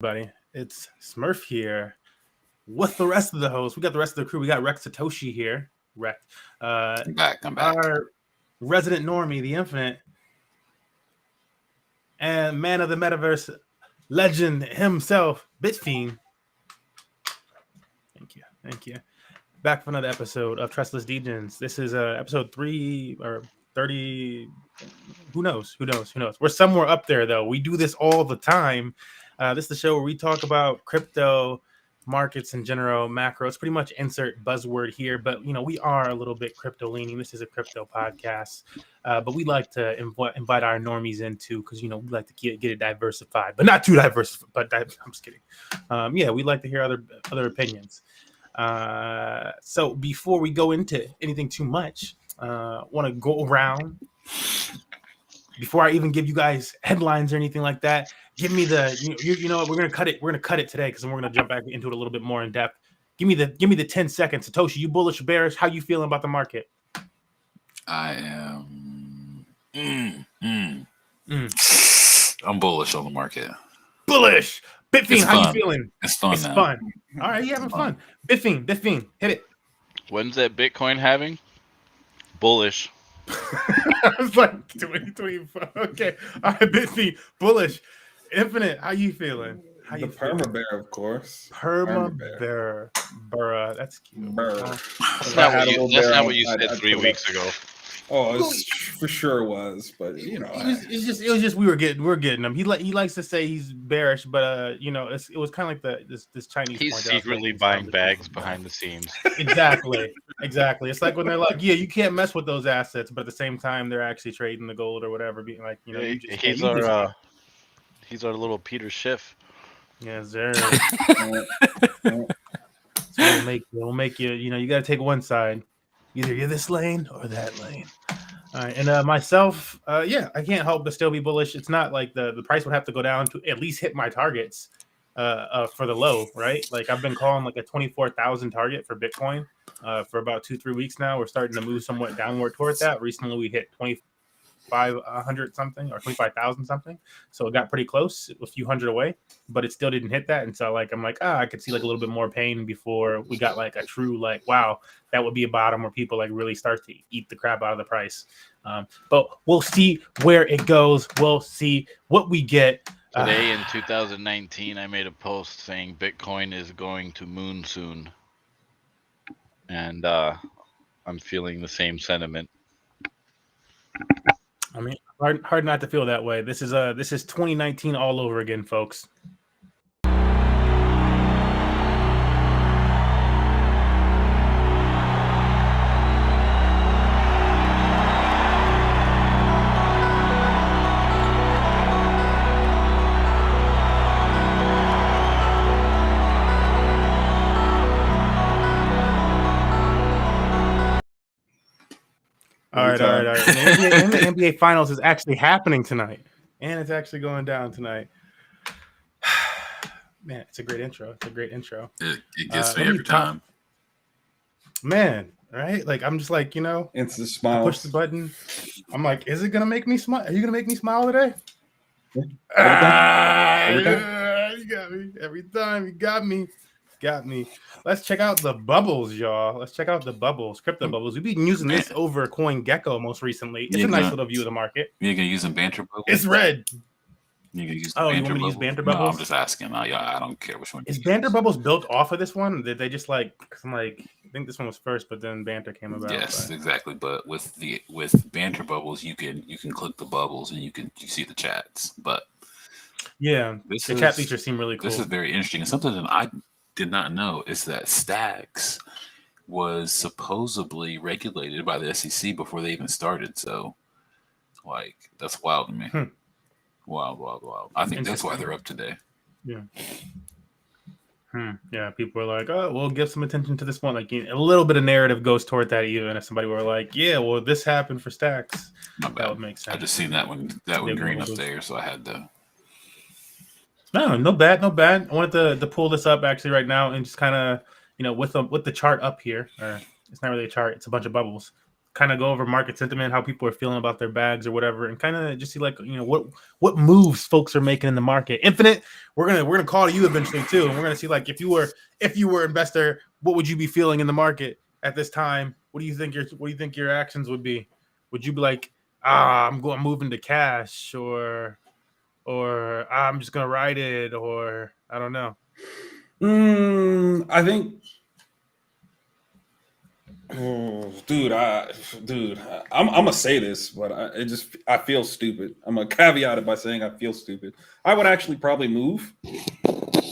Everybody, it's Smurf here with the rest of the hosts. We got the rest of the crew. We got Rex Satoshi here. Rex. I'm back. Our resident normie, the Infinite, and man of the metaverse, legend himself, Bitfiend. Thank you. Back for another episode of Trustless Degens. This is episode 3 or 30. Who knows? We're somewhere up there, though. We do this all the time. This is the show where we talk about crypto, markets in general, macro. It's pretty much insert buzzword here, but we are a little bit crypto leaning. This is a crypto podcast, but we like to invite our normies into because we like to get it diversified, but not too diversified. But I'm just kidding. We like to hear other opinions. So before we go into anything too much, want to go around. Before I even give you guys headlines or anything like that, give me the you know what, we're gonna cut it today because we're gonna jump back into it a little bit more in depth. Give me the 10 seconds. Satoshi, you bullish or bearish? How you feeling about the market? I am I'm bullish on the market. Bullish. Bitfiend, how you feeling? It's fun. It's fun. All right, you having fun. Bitfiend, hit it. When's that Bitcoin having? Bullish. I was like 2025. Okay. All right, Bitfiend, bullish. Infinite, how you feeling? The perma bear, of course. Perma bear. Burra. That's cute. That's not what you said 3 weeks ago. Oh, for sure was, but it was just we're getting him. He likes to say he's bearish, but it was kind of like this Chinese. He's secretly buying bags behind the scenes. Exactly. It's like when they're like, yeah, you can't mess with those assets, but at the same time they're actually trading the gold or whatever, being like, he's our little Peter Schiff. Yeah, sir. We'll make you. You got to take one side. Either you're this lane or that lane. All right, and myself, I can't help but still be bullish. It's not like the price would have to go down to at least hit my targets for the low, right? Like I've been calling like a 24,000 target for Bitcoin for about 2-3 weeks now. We're starting to move somewhat downward towards that. Recently, we hit 2,500 something or 25,000 something, so it got pretty close, a few hundred away, but it still didn't hit that. And so I'm like, I could see like a little bit more pain before we got like a true wow, that would be a bottom where people like really start to eat the crap out of the price. But we'll see where it goes. We'll see what we get. Today in 2019, I made a post saying Bitcoin is going to moon soon, and I'm feeling the same sentiment. I mean, hard not to feel that way. This is 2019 all over again, folks. All right. The NBA Finals is actually happening tonight, and it's actually going down tonight. Man, it's a great intro. It gets me every time. Man, right? Like I'm just like it's the smile. Push the button. I'm like, is it gonna make me smile? Are you gonna make me smile today? You got me every time. You got me. Let's check out the bubbles, y'all. Let's check out the bubbles, crypto bubbles. We've been using this over CoinGecko most recently. It's a nice little view of the market. You're gonna use some banter bubbles? It's red. You're gonna use you want me to use banter bubbles? No, I'm just asking. I don't care which one. Is banter bubbles built off of this one? Did they just cause I'm like, I think this one was first, but then banter came about. Yes, exactly. But with banter bubbles, you can click the bubbles and you see the chats. But yeah, the chat features seem really cool. This is very interesting. And something that I did not know is that Stacks was supposedly regulated by the SEC before they even started. So, that's wild to me. Wild. I think that's why they're up today. Yeah. Yeah, people were like, oh, we'll give some attention to this one. Like a little bit of narrative goes toward that even. If somebody were like, yeah, well, this happened for Stacks. That would make sense. I just seen that one green up there, so I had to. No bad. I wanted to pull this up actually right now and just kind of, with the chart up here. Or it's not really a chart; it's a bunch of bubbles. kind of go over market sentiment, how people are feeling about their bags or whatever, and kind of just see like what moves folks are making in the market. Infinite, we're gonna call you eventually too, and we're gonna see like if you were an investor, what would you be feeling in the market at this time? What do you think your actions would be? Would you be like, I'm moving to cash, or I'm just gonna ride it, or I don't know. I think, dude, I'm gonna say this, but I feel stupid. I'm gonna caveat it by saying I feel stupid. I would actually probably move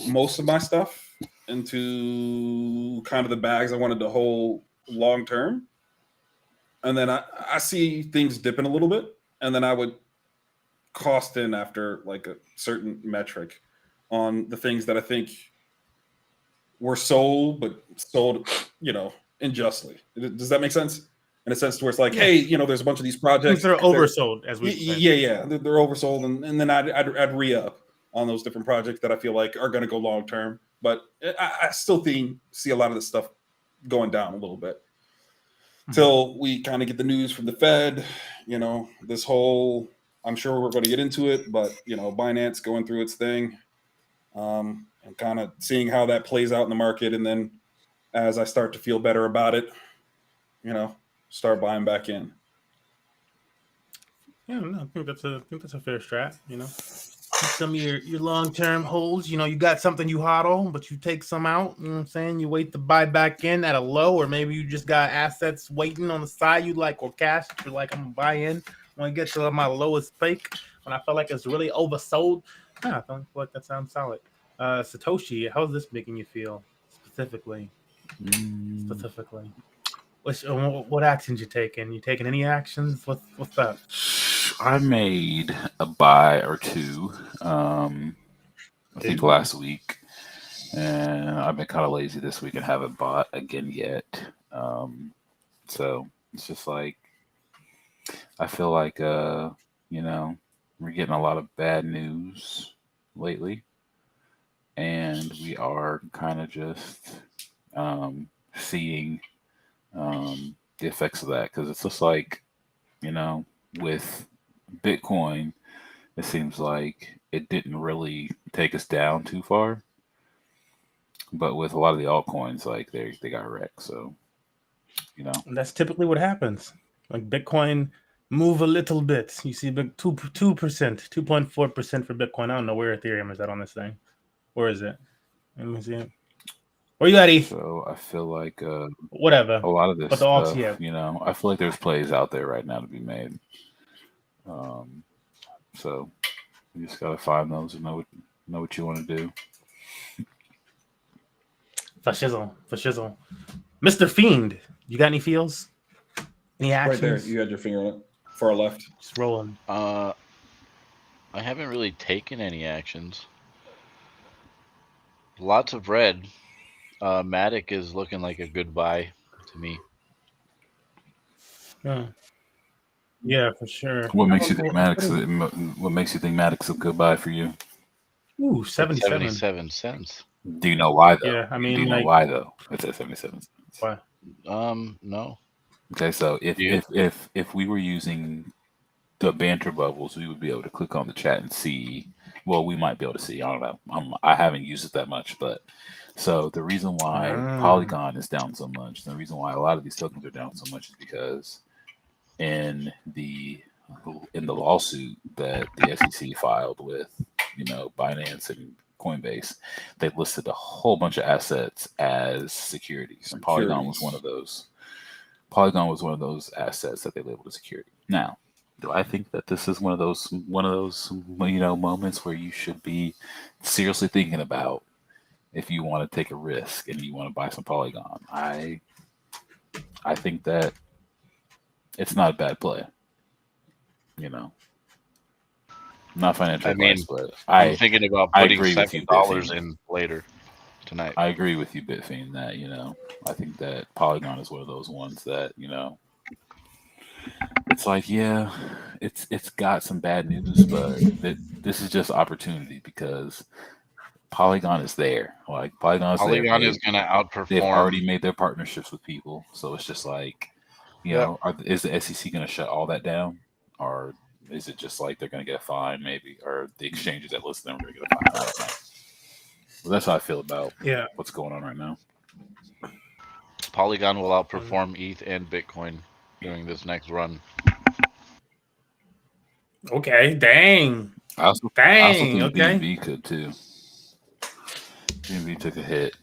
most of my stuff into kind of the bags I wanted to hold long term, and then I see things dipping a little bit, and then I would cost in after like a certain metric on the things that I think were sold, but sold, unjustly. Does that make sense? In a sense, where it's like, Yeah. hey, there's a bunch of these projects. Things that are oversold, as we say. Yeah, they're oversold, and then I'd re-up on those different projects that I feel like are going to go long term. But I still see a lot of this stuff going down a little bit till we kind of get the news from the Fed. This whole, I'm sure we're going to get into it, but Binance going through its thing. And kind of seeing how that plays out in the market, and then as I start to feel better about it, start buying back in. Yeah, no, I think that's a fair strat. Some of your long term holds. You got something you hodl, but you take some out. You know what I'm saying? You wait to buy back in at a low, or maybe you just got assets waiting on the side you like, or cash that you're like, I'm gonna buy in when I get to my lowest peak, when I feel like it's really oversold. I feel like that sounds solid. Satoshi, how's this making you feel specifically? What actions you taking? You taking any actions? What's that? I made a buy or two, I think last week, and I've been kind of lazy this week and haven't bought again yet. So it's just like, I feel like, we're getting a lot of bad news lately, and we are kind of just seeing the effects of that, because it's just like, with Bitcoin, it seems like it didn't really take us down too far, but with a lot of the altcoins, like they got wrecked. So And that's typically what happens. Like Bitcoin move a little bit. You see big 2%, 2.4% for Bitcoin. I don't know where Ethereum is at on this thing. Where is it? Let me see it. Where you at, ETH? So I feel like whatever. a lot of this But the alts, stuff, yeah. I feel like there's plays out there right now to be made. So you just gotta find those and know what you want to do. For shizzle. Mr. Fiend, you got any feels? Any actions? Right there, you had your finger on it. Far left. Just rolling. I haven't really taken any actions. Lots of red. Matic is looking like a good buy to me. Yeah, for sure. What makes you think Maddox a good buy for you? Ooh, 77 cents. Do you know why though? Yeah, I mean, do you know why though? It's at 77 cents. Why? No. Okay, so if we were using the banter bubbles, we would be able to click on the chat and see. Well, we might be able to see. I don't know. I haven't used it that much, but so the reason why Polygon is down so much, the reason why a lot of these tokens are down so much, is because in the lawsuit that the SEC filed with Binance and Coinbase, they listed a whole bunch of assets as securities, and Polygon was one of those. Polygon was one of those assets that they labeled as security. Now, do I think that this is one of those moments where you should be seriously thinking about if you want to take a risk and you want to buy some Polygon? I think that it's not a bad play. Not financial advice, but I'm thinking about putting $7 in in later tonight. I agree with you, Bitfiend, that I think that Polygon is one of those ones that it's like, yeah, it's got some bad news, but this is just opportunity, because Polygon is there. Like Polygon is going to outperform. They've already made their partnerships with people, so it's just like, You know, is the SEC going to shut all that down, or is it just like they're going to get a fine, maybe, or the exchanges that list them are going to get a fine? I don't know. Well, that's how I feel about what's going on right now. Polygon will outperform ETH and Bitcoin during this next run. Okay, dang. I also think okay. BNB could too. BNB took a hit.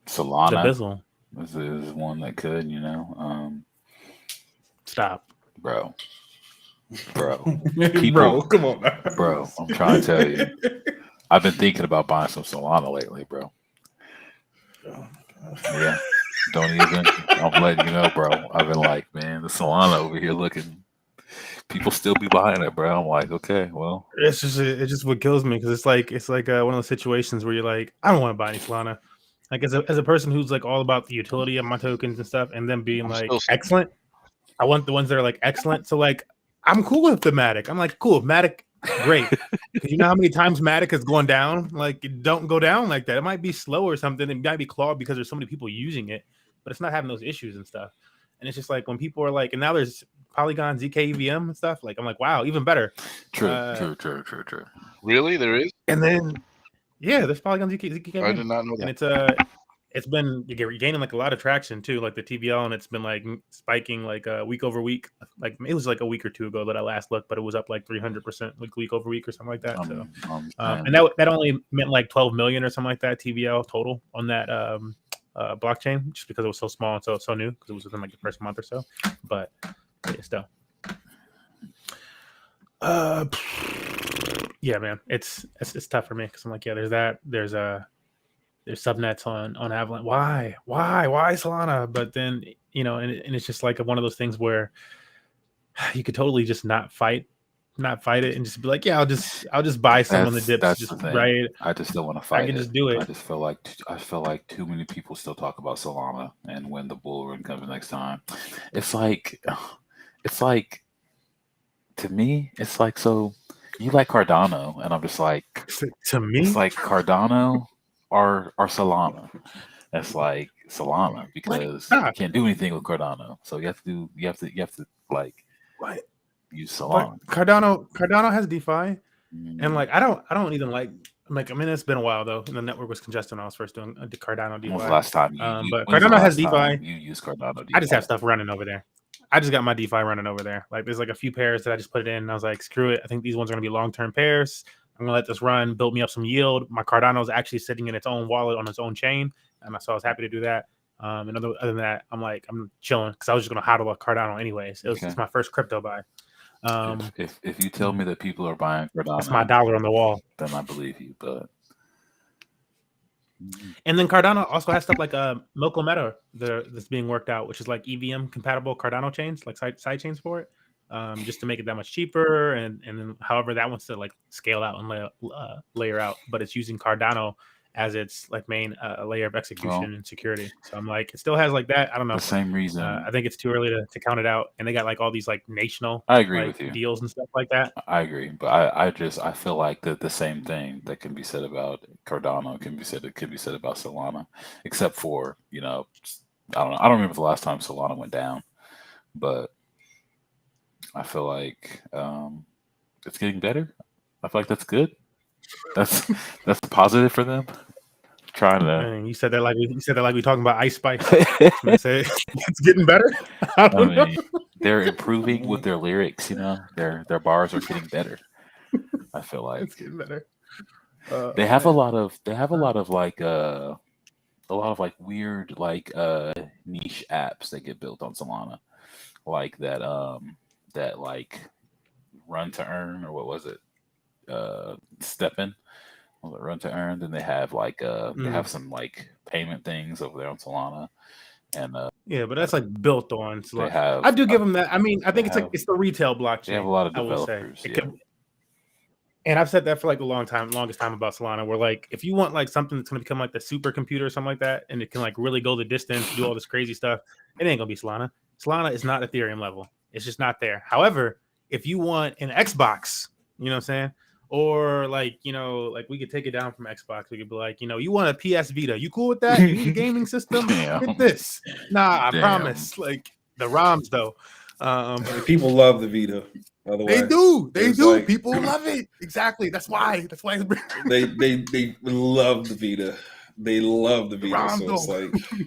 Solana is one that could, you know. Stop, bro. Bro, come on, now. Bro. I'm trying to tell you. I've been thinking about buying some Solana lately, bro. Oh, yeah, don't even. I'm letting you know, bro. I've been like, man, the Solana over here looking. People still be buying it, bro. I'm like, okay, well, it's just what kills me because it's like one of those situations where you're like, I don't want to buy any Solana. Like as a person who's like all about the utility of my tokens and stuff, and then being like excellent. I want the ones that are like excellent. So like, I'm cool with the Matic. I'm like, cool, Matic, great. Because you know how many times Matic has gone down? Like, it don't go down like that. It might be slow or something. It might be clawed because there's so many people using it, but it's not having those issues and stuff. And it's just like when people are like, and now there's Polygon, ZK, EVM and stuff. Like, I'm like, wow, even better. True. Really, there is. And then, yeah, there's Polygon, ZK. I did not know that. And it's been gaining like a lot of traction too, like the TVL, and it's been like spiking like week over week. Like it was like a week or two ago that I last looked, but it was up like 300% week over week or something like that. So, and that only meant like 12 million or something like that TVL total on that blockchain, just because it was so small and so new, because it was within like the first month or so. But yeah, still, yeah, man, it's tough for me because I'm like, yeah, there's subnets on Avalanche. Why Solana? But then, you know, and it's just like one of those things where you could totally just not fight it and just be like, yeah, I'll just buy some on the dips. That's just the thing. right. I just don't want to fight. I can just do it. I just feel like too many people still talk about Solana, and when the bull run comes next time, it's like to me, it's like, so you like Cardano, and I'm just like, to me, it's like Cardano or Solana. That's like Solana, because you can't do anything with Cardano, so you have to like use Solana. But Cardano has DeFi, and like I don't even like I mean, it's been a while though, and the network was congested when I was first doing Cardano DeFi. When's the last time but Cardano has DeFi. You use Cardano DeFi? I just have stuff running over there. I just got my DeFi running over there. Like there's like a few pairs that I just put it in, and I was like, screw it. I think these ones are gonna be long-term pairs. I'm gonna let this run, build me up some yield. My Cardano is actually sitting in its own wallet on its own chain, and so I was happy to do that. And other than that, I'm chilling because I was just gonna hodl a Cardano anyways. It's my first crypto buy. If you tell me that people are buying Cardano, that's my dollar on the wall, then I believe you. But and then Cardano also has stuff like Milko Meta that's being worked out, which is like EVM compatible Cardano chains, like side chains for it, just to make it that much cheaper. And then however that wants to like scale out and layer out, but it's using Cardano as its like main layer of execution and security. So I'm like, it still has like that. I don't know. The same reason. I think it's too early to count it out. And they got like all these like national I agree with you. deals and stuff like that. I agree, but I feel like the same thing that can be said about Cardano could be said about Solana, except for, you know, I don't know. I don't remember the last time Solana went down, but I feel like it's getting better. I feel like that's good. That's positive for them. Trying to. And you said that like we talking about Ice Spice. Say it's getting better. I mean, they're improving with their lyrics. You know, their bars are getting better. I feel like it's getting better. They have a lot of like weird like niche apps that get built on Solana, like that like Run to Earn, or what was it? Steppin', Run to Earn. Then they have like they have some like payment things over there on Solana, and yeah, but that's like built on Solana. Have, I do give them that. I mean, I think it's the retail blockchain. They have a lot of developers. And I've said that for like longest time about Solana, where like if you want like something that's gonna become like the supercomputer or something like that, and it can like really go the distance, do all this crazy stuff, it ain't gonna be Solana. Solana is not Ethereum level. It's just not there. However, if you want an Xbox, you know what I'm saying, Or like, like we could take it down from Xbox. We could be like, you want a PS Vita? You cool with that? You need a gaming system? Damn. Get this. Nah, I Damn. promise. Like the ROMs though. People love the Vita. By the way, They do. It's like- People love it. Exactly. That's why. It's they love the Vita. They love the Vita. ROMs, So it's though.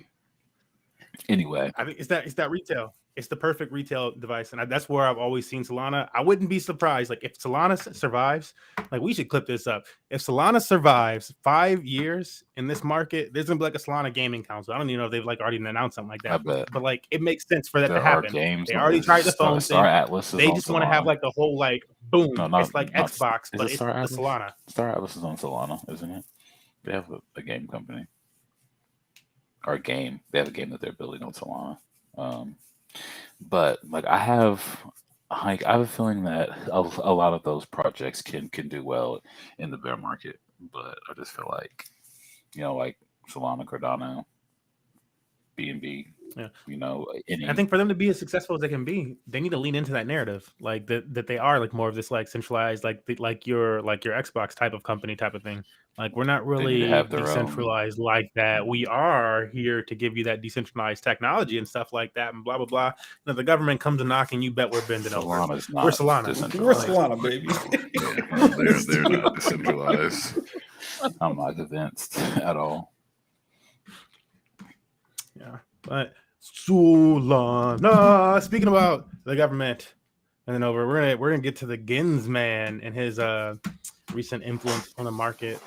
Anyway, I think it's that retail. It's the perfect retail device, and that's where I've always seen Solana. I wouldn't be surprised, like if Solana survives, like we should clip this up. If Solana survives 5 years in this market, there's gonna be like a Solana gaming council. I don't even know if they've like already announced something like I that, bet. but like it makes sense for that There to are happen. games. They already tried the phone Star thing. Atlas. They just want to have like the whole like boom. It's like Xbox, but it's the Solana. Star Atlas is on Solana, isn't it? They have a game company. Or a game. They have a game that they're building on Solana. But like I have a feeling that a lot of those projects can do well in the bear market. But I just feel like, like Solana, Cardano, BNB. Yeah. I I think for them to be as successful as they can be, they need to lean into that narrative, like that they are like more of this like centralized, like your Xbox type of company type of thing. Like we're not really have their decentralized like that. We are here to give you that decentralized technology and stuff like that, and blah blah blah. If the government comes a knocking, you bet we're bending over. Solana's not We're Solana. We're Solana, baby. They're not decentralized. I'm not convinced at all. Yeah, but Solana. Speaking about the government, and then we're gonna get to the Gins man and his recent influence on the market.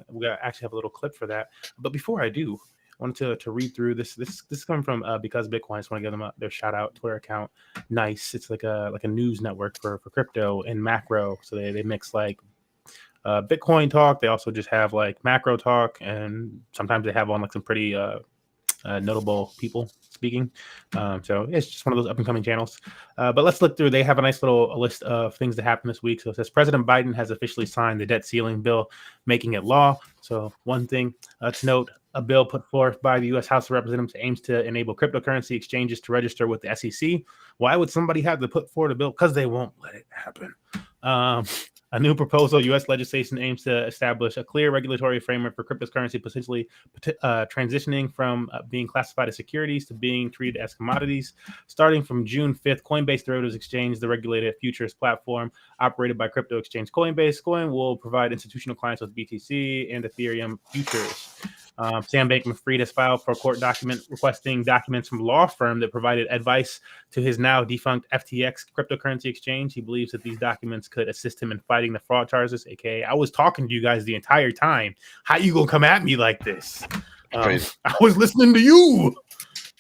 We actually have a little clip for that. But before I do, I wanted to read through this. This is coming from Because Bitcoin. I just want to give them their shout out Twitter account. Nice. It's like a news network for crypto and macro. So they mix like Bitcoin talk. They also just have like macro talk, and sometimes they have on like some pretty notable people speaking. So it's just one of those up and coming channels. But let's look through. They have a nice little list of things that happened this week. So it says President Biden has officially signed the debt ceiling bill, making it law. So one thing to note, a bill put forth by the U.S. House of Representatives aims to enable cryptocurrency exchanges to register with the SEC. Why would somebody have to put forward a bill? Because they won't let it happen. A new proposal, U.S. legislation aims to establish a clear regulatory framework for cryptocurrency, potentially transitioning from being classified as securities to being treated as commodities. Starting from June 5th, Coinbase Derivatives Exchange, the regulated futures platform operated by crypto exchange Coinbase Coin, will provide institutional clients with BTC and Ethereum futures. Sam Bankman-Fried has filed for a court document requesting documents from a law firm that provided advice to his now defunct FTX cryptocurrency exchange. He believes that these documents could assist him in fighting the fraud charges, aka I was talking to you guys the entire time. How you gonna come at me like this? I was listening to you.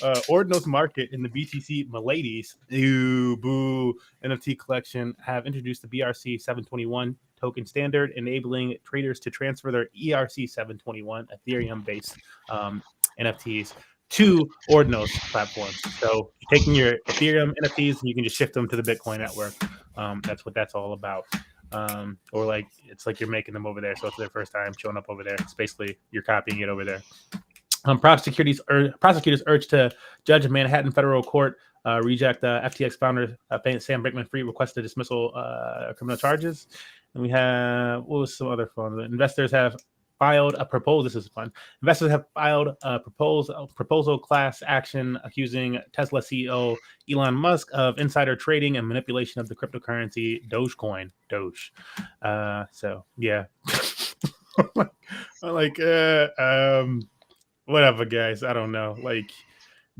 Ordinals Market and the BTC Miladies, boo, NFT collection have introduced the BRC 721 token standard, enabling traders to transfer their ERC 721 Ethereum-based NFTs to Ordinals platforms. So you're taking your Ethereum NFTs and you can just shift them to the Bitcoin network. That's what that's all about. Or like it's like you're making them over there, so it's their first time showing up over there. It's basically you're copying it over there. Prosecutors urged to judge of Manhattan federal court reject FTX founder Sam Bankman-Fried requested dismissal criminal charges. And we have what was some other fun? Investors have filed a proposal. This is fun. Investors have filed a proposal class action accusing Tesla CEO Elon Musk of insider trading and manipulation of the cryptocurrency Dogecoin. Doge. So yeah. Whatever, guys. I don't know. Like,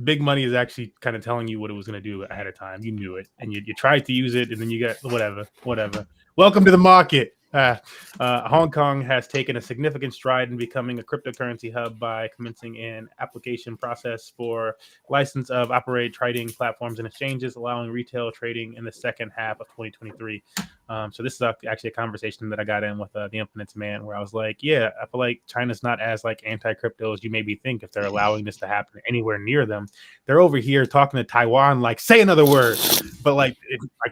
big money is actually kind of telling you what it was going to do ahead of time. You knew it, and you tried to use it, and then you got whatever. Welcome to the market. Hong Kong has taken a significant stride in becoming a cryptocurrency hub by commencing an application process for license of operate trading platforms and exchanges, allowing retail trading in the second half of 2023. So this is actually a conversation that I got in with the Infinite's man, where I was like, yeah, I feel like China's not as like anti-crypto as you maybe think if they're allowing this to happen anywhere near them. They're over here talking to Taiwan, like, say another word. But like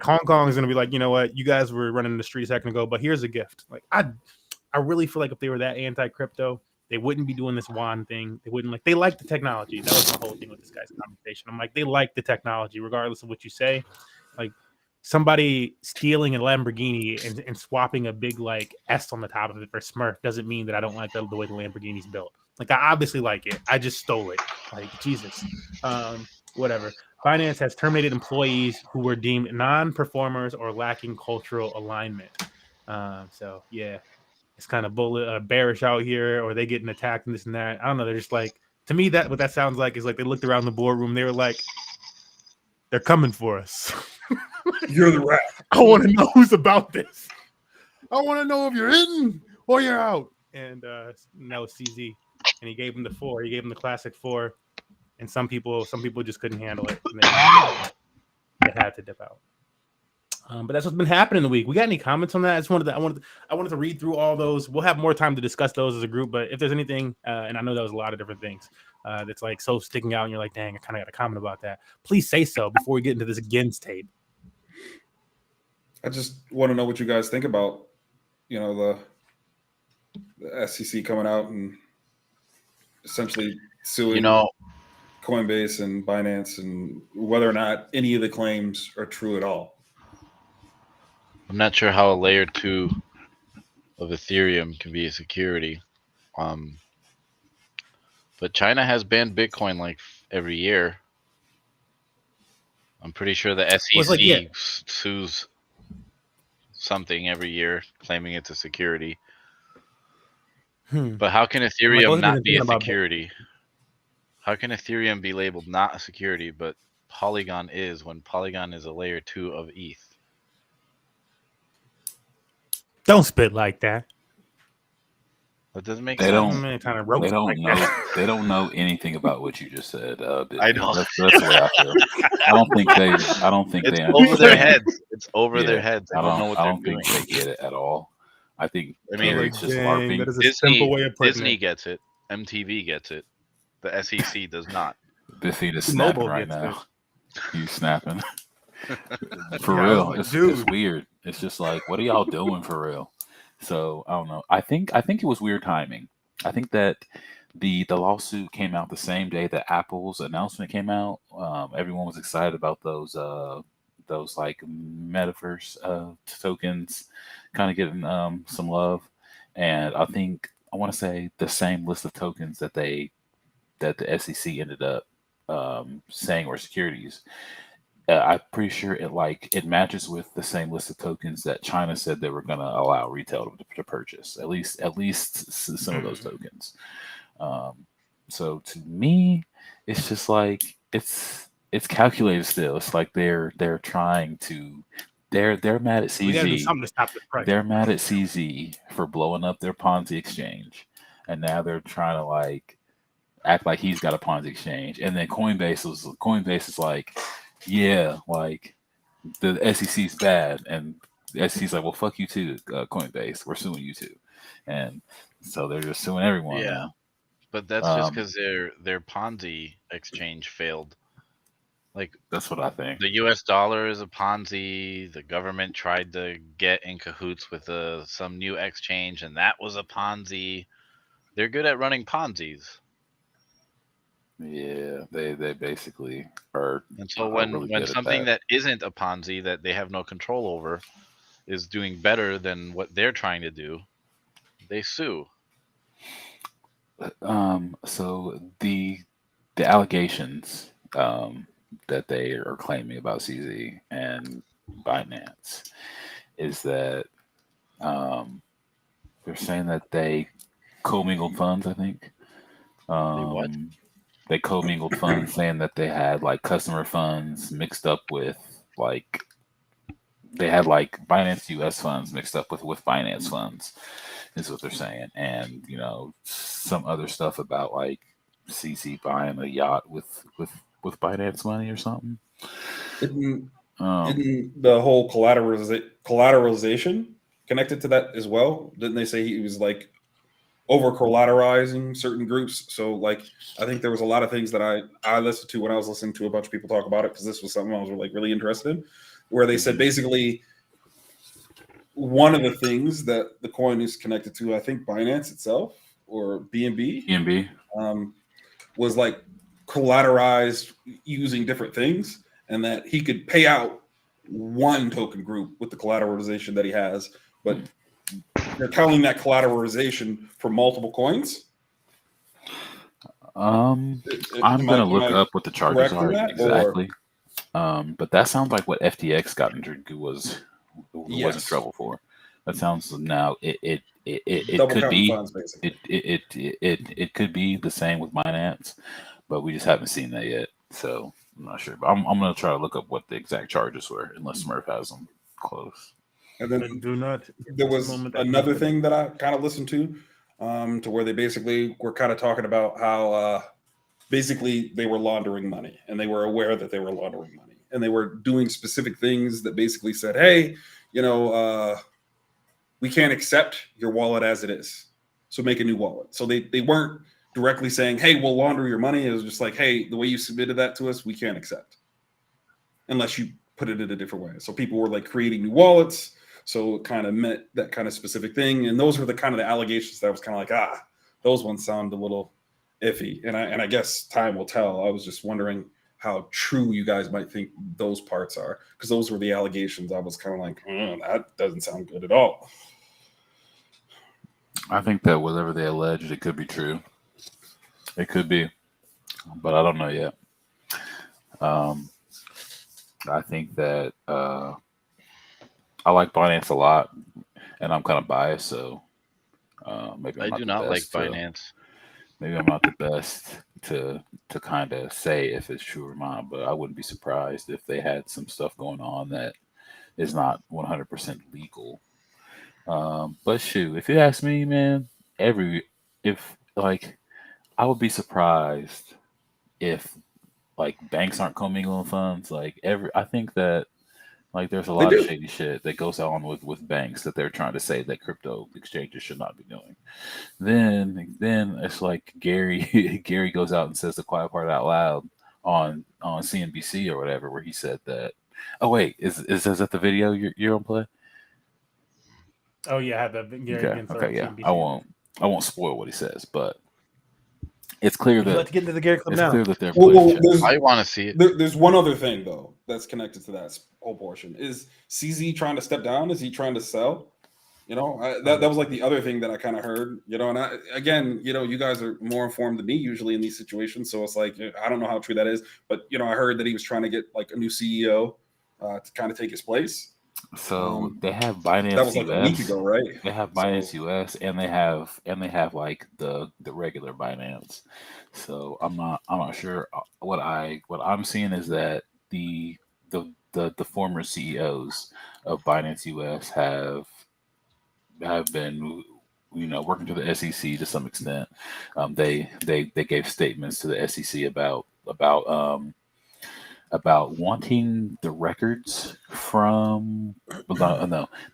Hong Kong is going to be like, you know what, you guys were running the street a second ago, but here's a gift. Like I really feel like if they were that anti-crypto, they wouldn't be doing this WAN thing. They wouldn't they like the technology. That was the whole thing with this guy's conversation. I'm like, they like the technology, regardless of what you say. Like somebody stealing a Lamborghini and swapping a big like S on the top of it for Smurf doesn't mean that I don't like the way the Lamborghini's built. Like, I obviously like it. I just stole it. Like, Jesus. Whatever. Binance has terminated employees who were deemed non-performers or lacking cultural alignment. So yeah, it's kind of bearish out here, or they getting attacked and this and that. I don't know. They're just like, to me, that what that sounds like is like they looked around the boardroom. They were like, they're coming for us. You're the rat. I want to know who's about this. I want to know if you're in or you're out. And that was CZ, and he gave him the 4. He gave him the classic 4, and some people just couldn't handle it. And they had to dip out. But that's what's been happening in the week. We got any comments on that? I wanted to read through all those. We'll have more time to discuss those as a group. But if there's anything, and I know that was a lot of different things that's like so sticking out, and you're like, dang, I kind of got a comment about that. Please say so before we get into this Gens tape. I just want to know what you guys think about, the SEC coming out and essentially suing Coinbase and Binance, and whether or not any of the claims are true at all. I'm not sure how a layer 2 of Ethereum can be a security. But China has banned Bitcoin like every year. I'm pretty sure the SEC sues something every year, claiming it's a security. But how can Ethereum not be a security? How can Ethereum be labeled not a security, but Polygon is, when Polygon is a layer 2 of ETH? Don't spit like that. That doesn't make They sense. They don't know anything about what you just said. I know. That's the way I feel. I don't think it's they over their heads. It's over their heads. I don't know what I they're don't doing. think they get it at all. I think it's just LARPing. That is a simple way of putting Disney it. gets it. MTV gets it. The SEC does not. This feed is snapping right now. You snapping. For real. Like, it's weird. It's just like, what are y'all doing for real? So I don't know. I think it was weird timing. I think that the lawsuit came out the same day that Apple's announcement came out. Everyone was excited about those like metaverse tokens kind of getting some love. And I want to say the same list of tokens that the SEC ended up saying were securities. I'm pretty sure it matches with the same list of tokens that China said they were going to allow retail to purchase. At least some of those tokens. So to me, it's just like it's calculated still. It's like they're trying to. They're mad at CZ. We gotta do something to stop the price. They're mad at CZ for blowing up their Ponzi exchange, and now they're trying to act like he's got a Ponzi exchange. And then Coinbase is like, yeah, like the SEC's bad, and the SEC's like, well, fuck you too, Coinbase. We're suing you too, and so they're just suing everyone. Yeah, now. But that's just because their Ponzi exchange failed. Like, that's what I think. The U.S. dollar is a Ponzi. The government tried to get in cahoots with some new exchange, and that was a Ponzi. They're good at running Ponzi's. Yeah, they basically are. And so when something that isn't a Ponzi that they have no control over is doing better than what they're trying to do, they sue. So the allegations that they are claiming about CZ and Binance is that they're saying that they commingled funds. I think. They commingled funds, saying that they had customer funds mixed up with they had Binance US funds mixed up with Binance funds, is what they're saying. And some other stuff about CZ buying a yacht with Binance money or something. Isn't the whole collateralization connected to that as well? Didn't they say he was over collateralizing certain groups? So I think there was a lot of things that I listened to when I was listening to a bunch of people talk about it, because this was something I was really interested in, where they said basically one of the things that the coin is connected to, I think Binance itself or BNB, was collateralized using different things, and that he could pay out one token group with the collateralization that he has, but you're counting that collateralization for multiple coins. I'm gonna look up what the charges are exactly. But that sounds like what FTX got in Yes. trouble for. That sounds now it Double could counting be funds, basically. it could be the same with Binance, but we just haven't seen that yet. So I'm not sure. But I'm gonna try to look up what the exact charges were, unless Smurf has them close. And then Do not. there was another thing that I kind of listened to where they basically were kind of talking about how basically they were laundering money, and they were aware that they were laundering money, and they were doing specific things that basically said, hey, we can't accept your wallet as it is, so make a new wallet. So they weren't directly saying, hey, we'll launder your money. It was just like, hey, the way you submitted that to us, we can't accept unless you put it in a different way. So people were like creating new wallets. So it kind of meant that kind of specific thing. And those were the kind of the allegations that I was kind of like, those ones sound a little iffy. And I guess time will tell. I was just wondering how true you guys might think those parts are, because those were the allegations. I was kind of like, that doesn't sound good at all. I think that whatever they alleged, it could be true. It could be, but I don't know yet. I think that I like Binance a lot, and I'm kind of biased, so maybe I'm I do not like to, Binance. Maybe I'm not the best to kind of say if it's true or not, but I wouldn't be surprised if they had some stuff going on that is not 100% legal. But shoot, if you ask me, man, I would be surprised if like banks aren't commingling funds. I think that like there's a lot of shady shit that goes on with banks that they're trying to say that crypto exchanges should not be doing. Then it's like Gary goes out and says the quiet part out loud on CNBC or whatever, where he said that. Oh wait, is that the video you're on play? Oh yeah, I have that. Gary Okay, yeah. I won't spoil what he says, but it's clear that let's get into the Gary clip now. Clear that they're I want to see it. There's one other thing though that's connected to that whole portion. Is CZ trying to step down? Is he trying to sell? That was like the other thing that I kind of heard. And you guys are more informed than me usually in these situations, so it's like I don't know how true that is, but I heard that he was trying to get like a new CEO to kind of take his place. So they have Binance. That was like US. a week ago, right? They have Binance US, and they have like the regular Binance. So I'm not sure. What I'm seeing is that the former CEOs of Binance US have been working to the SEC to some extent. They gave statements to the SEC about wanting the records from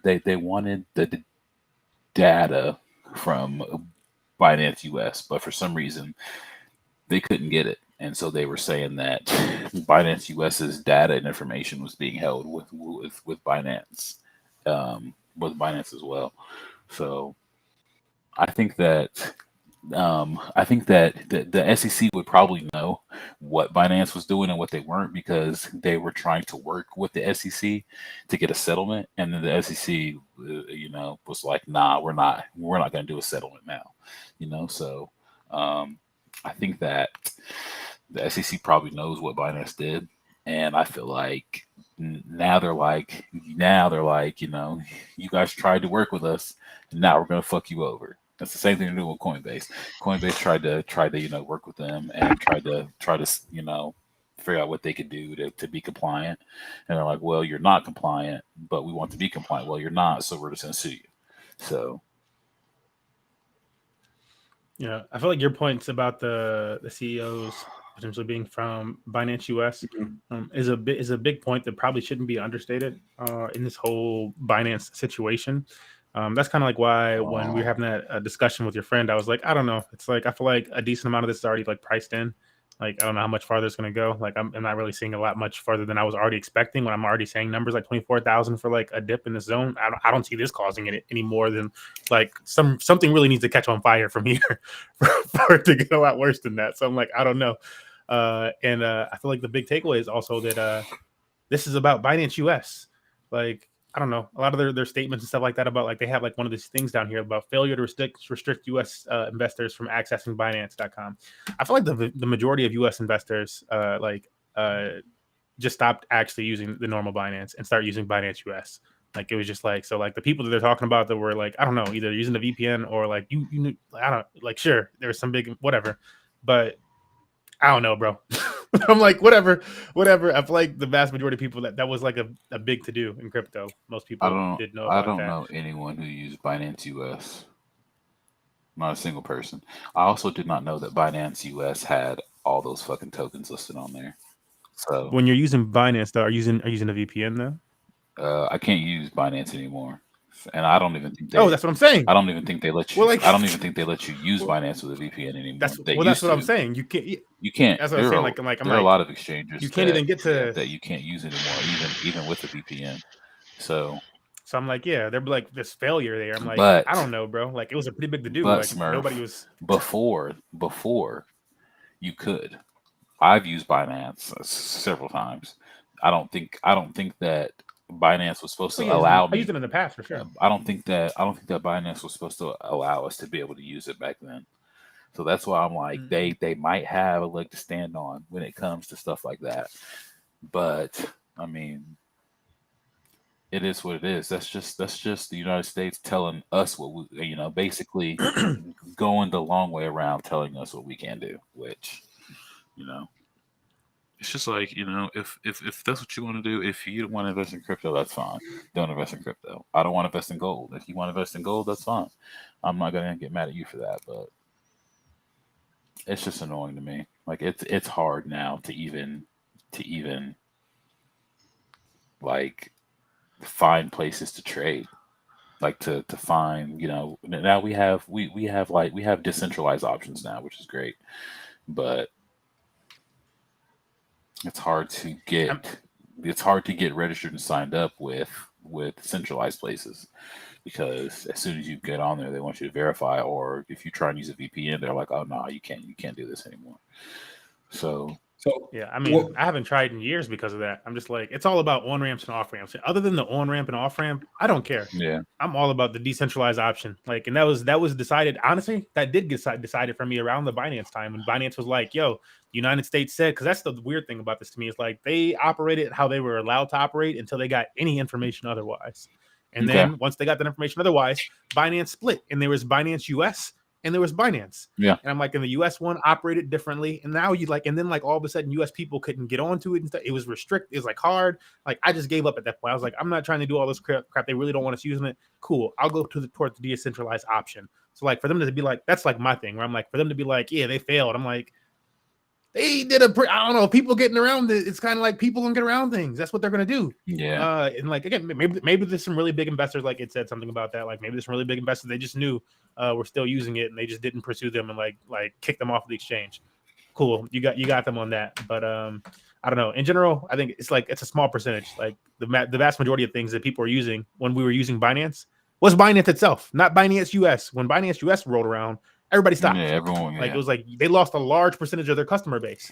they wanted the data from Binance US, but for some reason they couldn't get it, and so they were saying that Binance US's data and information was being held with Binance as well. So I think that the SEC would probably know what Binance was doing and what they weren't, because they were trying to work with the SEC to get a settlement, and then the SEC, was like, "Nah, we're not going to do a settlement now." So I think that the SEC probably knows what Binance did, and I feel like now they're like, you guys tried to work with us, and now we're going to fuck you over. That's the same thing they're doing with Coinbase. Coinbase tried to work with them and try to figure out what they could do to be compliant. And they're like, well, you're not compliant, but we want to be compliant. Well, you're not, so we're just going to sue you. So, yeah, I feel like your points about the CEOs potentially being from Binance US is a big point that probably shouldn't be understated in this whole Binance situation. That's kind of like why when we were having that discussion with your friend, I was like, I don't know. It's like I feel like a decent amount of this is already like priced in. Like I don't know how much farther it's going to go. Like I'm not really seeing a lot much farther than I was already expecting. When I'm already saying numbers like 24,000 for like a dip in the zone, I don't see this causing it any more than like something really needs to catch on fire from here for it to get a lot worse than that. So I'm like, I don't know. And I feel like the big takeaway is also that this is about Binance US. Like, I don't know, a lot of their statements and stuff like that about like they have like one of these things down here about failure to restrict US investors from accessing Binance.com. I feel like the majority of US investors just stopped actually using the normal Binance and start using Binance US. Like it was just like, so like the people that they're talking about that were like, I don't know, either using the VPN or like you I don't like, sure, there's some big whatever, but I don't know, bro. I'm like, whatever. I feel like the vast majority of people that was like a big to do in crypto. Most people did know I about don't that. know anyone who used Binance US. Not a single person. I also did not know that Binance US had all those fucking tokens listed on there. So When you're using Binance, though, are you using a VPN though? I can't use Binance anymore, and I don't even think Oh, that's what I'm saying. I don't even think they let you. Well, like, I don't even think they let you use Binance with a VPN anymore. That's what I'm saying. You can't. You can't. That's what I'm saying. Like, there are a lot of exchanges you can't even get to that you can't use anymore, even with a VPN. So I'm like, yeah, they're like this failure there. I'm like, but I don't know, bro. Like it was a pretty big to do. but Like Smurf, nobody was before you could. I've used Binance several times. I don't think that Binance was supposed to allow me. I used it in the past for sure. I don't think that Binance was supposed to allow us to be able to use it back then. So that's why I'm like, they might have a leg to stand on when it comes to stuff like that. But I mean, it is what it is. That's just the United States telling us what we, basically going the long way around telling us what we can do, which, it's just like, if that's what you want to do, if you don't want to invest in crypto, that's fine. Don't invest in crypto. I don't want to invest in gold. If you want to invest in gold, that's fine. I'm not going to get mad at you for that, but it's just annoying to me. Like it's hard now to even like find places to trade, like to find, now we have decentralized options now, which is great, but it's hard to get registered and signed up with centralized places, because as soon as you get on there, they want you to verify, or if you try and use a VPN, they're like, oh no, you can't do this anymore. So yeah, I mean, I haven't tried in years because of that. I'm just like, it's all about on ramps and off ramps. Other than the on ramp and off ramp, I don't care. Yeah, I'm all about the decentralized option. Like, and that was decided. Honestly, that did get decided for me around the Binance time, and Binance was like, "Yo, the United States said," because that's the weird thing about this to me is like they operated how they were allowed to operate until they got any information otherwise. And then once they got that information otherwise, Binance split, and there was Binance US and there was Binance. Yeah. And I'm like, and the US one operated differently. And now and then like all of a sudden US people couldn't get onto it and stuff. It was restricted. It was like hard. Like I just gave up at that point. I was like, I'm not trying to do all this crap. They really don't want us using it. Cool. I'll go towards the decentralized option. So like for them to be like, that's like my thing where I'm like, for them to be like, yeah, they failed. I'm like, they did I don't know, people getting around it. It's kind of like people gonna get around things. That's what they're gonna do. Yeah. And like again, maybe there's some really big investors, like it said something about that. Like maybe there's some really big investors, they just knew we're still using it and they just didn't pursue them and like kick them off the exchange. Cool, you got them on that. But I don't know. In general, I think it's a small percentage. Like the vast majority of things that people are using when we were using Binance was Binance itself, not Binance US. When Binance US rolled around, everybody stopped. Yeah, everyone. Like it was like they lost a large percentage of their customer base,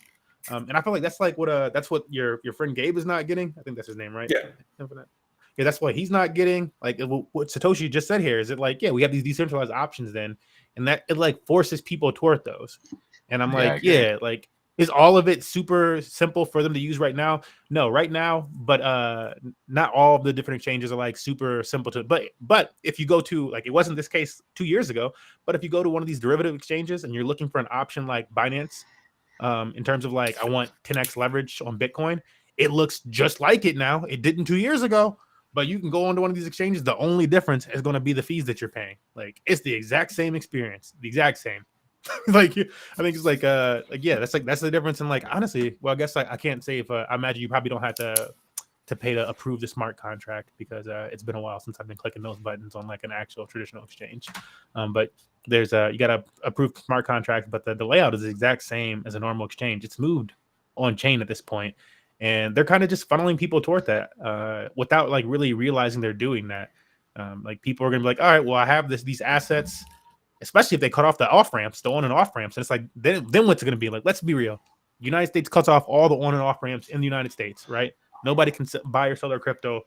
and I feel like that's like that's what your friend Gabe is not getting. I think that's his name, right? Yeah. Yeah, that's what he's not getting. Like what Satoshi just said here is it like, yeah, we have these decentralized options then, and that it like forces people toward those. And I'm like, yeah, like is all of it super simple for them to use right now? No, right now, but not all of the different exchanges are like super simple to. But if you go to like, it wasn't this case 2 years ago, but if you go to one of these derivative exchanges and you're looking for an option like Binance, in terms of like I want 10x leverage on Bitcoin, it looks just like it now. It didn't 2 years ago. But you can go onto one of these exchanges. The only difference is going to be the fees that you're paying. Like it's the exact same experience, the exact same. Like I think it's like yeah, that's the difference. And like honestly, well, I guess I can't say if I imagine you probably don't have to pay to approve the smart contract because it's been a while since I've been clicking those buttons on like an actual traditional exchange. But there's you got to approve smart contract, but the layout is the exact same as a normal exchange. It's moved on chain at this point. And they're kind of just funneling people toward that without like really realizing they're doing that. Like people are gonna be like, all right, well, I have these assets, especially if they cut off the off ramps, the on and off ramps. And it's like, then what's it gonna be like? Let's be real. United States cuts off all the on and off ramps in the United States, right? Nobody can buy or sell their crypto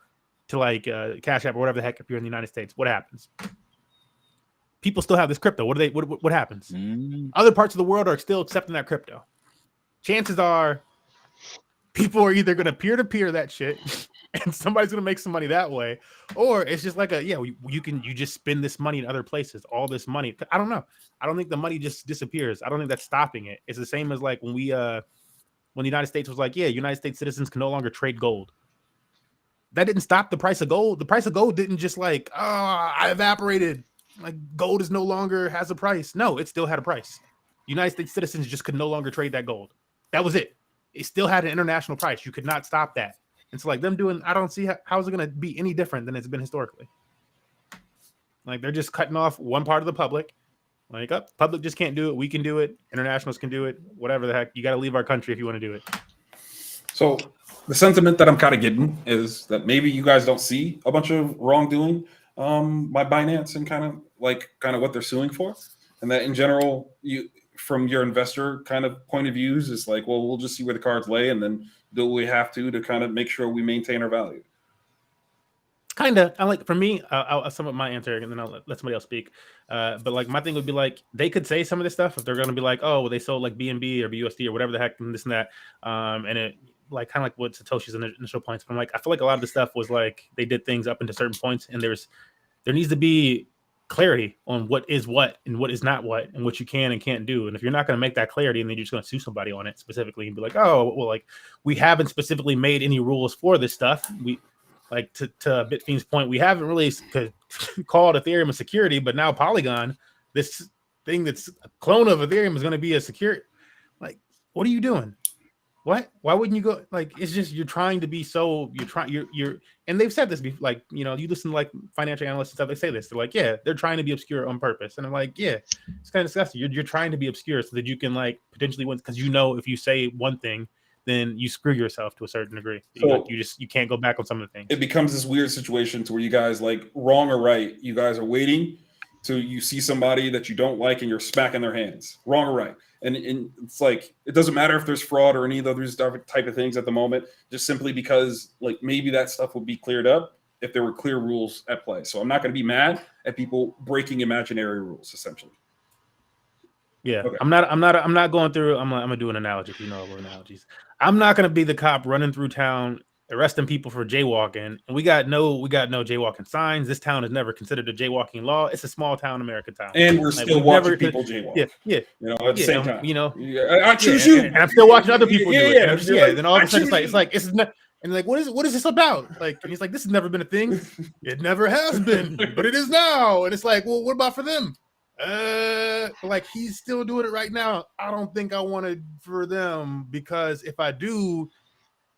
to like Cash App or whatever the heck if you're in the United States. What happens? People still have this crypto. What happens? Other parts of the world are still accepting that crypto. Chances are people are either going to peer-to-peer that shit and somebody's going to make some money that way, or it's just like you just spend this money in other places, all this money. I don't know. I don't think the money just disappears. I don't think that's stopping it. It's the same as like when the United States was like, yeah, United States citizens can no longer trade gold. That didn't stop the price of gold. The price of gold didn't just like, I evaporated. Like gold is no longer has a price. No, it still had a price. United States citizens just could no longer trade that gold. That was it. It still had an international price. You could not stop that. And so like them doing, I don't see how is it going to be any different than it's been historically. Like they're just cutting off one part of the public. Like, public just can't do it. We can do it. Internationals can do it. Whatever the heck. You got to leave our country if you want to do it. So the sentiment that I'm kind of getting is that maybe you guys don't see a bunch of wrongdoing by Binance and kind of what they're suing for, and that in general, you from your investor kind of point of views is like, well, we'll just see where the cards lay and then do what we have to kind of make sure we maintain our value. Kind of. I like, for me, I'll sum up my answer and then I'll let somebody else speak. But like my thing would be like, they could say some of this stuff if they're going to be like, oh, well, they sold like BNB or BUSD or whatever the heck and this and that. And it like kind of like what Satoshi's initial points. But I'm like, I feel like a lot of the stuff was like they did things up into certain points, and there needs to be clarity on what is what and what is not what and what you can and can't do. And if you're not going to make that clarity and then you're just going to sue somebody on it specifically and be like, oh, well, like we haven't specifically made any rules for this stuff. We like to Bitfiend's point, we haven't really called Ethereum a security, but now Polygon, this thing that's a clone of Ethereum, is going to be a security. Like, what are you doing? What? Why wouldn't you go? Like, it's just you're trying to be so you're and they've said this before, like, you know, you listen to like financial analysts and stuff, they say this. They're like, yeah, they're trying to be obscure on purpose. And I'm like, yeah, it's kind of disgusting. You're trying to be obscure so that you can like potentially win, because you know if you say one thing, then you screw yourself to a certain degree. So you can't go back on some of the things. It becomes this weird situation to where you guys, like, wrong or right, you guys are waiting till you see somebody that you don't like and you're smacking their hands, wrong or right. And it's like, it doesn't matter if there's fraud or any of those type of things at the moment, just simply because like maybe that stuff would be cleared up if there were clear rules at play. So I'm not going to be mad at people breaking imaginary rules, essentially. Yeah, okay. I'm not going through. I'm gonna do an analogy. If you know about analogies, I'm not gonna be the cop running through town arresting people for jaywalking. And we got no jaywalking signs. This town is never considered a jaywalking law. It's a small town American town, and we're still watching people jaywalk. Yeah. You know, at the same time, you know, I choose you, and I'm still watching other people do it. And then all of a sudden, it's like it's not. And like, what is this about? Like, and he's like, this has never been a thing. It never has been, but it is now. And it's like, well, what about for them? Like he's still doing it right now. I don't think I want it for them, because if I do,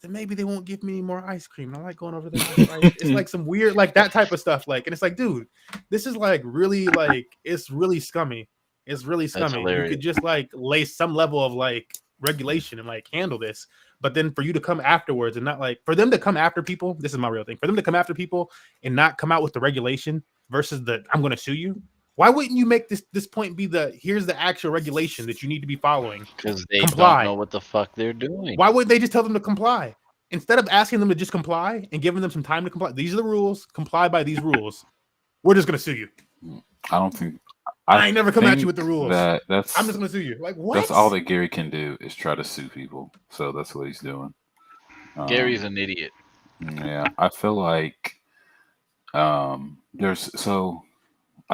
then maybe they won't give me any more ice cream. I like going over there. It's like some weird, like that type of stuff. Like, and it's like, dude, this is like really, like, it's really scummy. It's really scummy. You could just like lay some level of like regulation and like handle this. But then for you to come afterwards and not like, for them to come after people, this is my real thing. For them to come after people and not come out with the regulation versus the I'm going to sue you. Why wouldn't you make this point be here's the actual regulation that you need to be following? Because they don't know what the fuck they're doing. Why wouldn't they just tell them to comply? Instead of asking them to just comply and giving them some time to comply, these are the rules, comply by these rules. We're just going to sue you. I don't think... I ain't never come at you with the rules. I'm just going to sue you. Like, what? That's all that Gary can do, is try to sue people. So that's what he's doing. Gary's an idiot. Yeah, I feel like I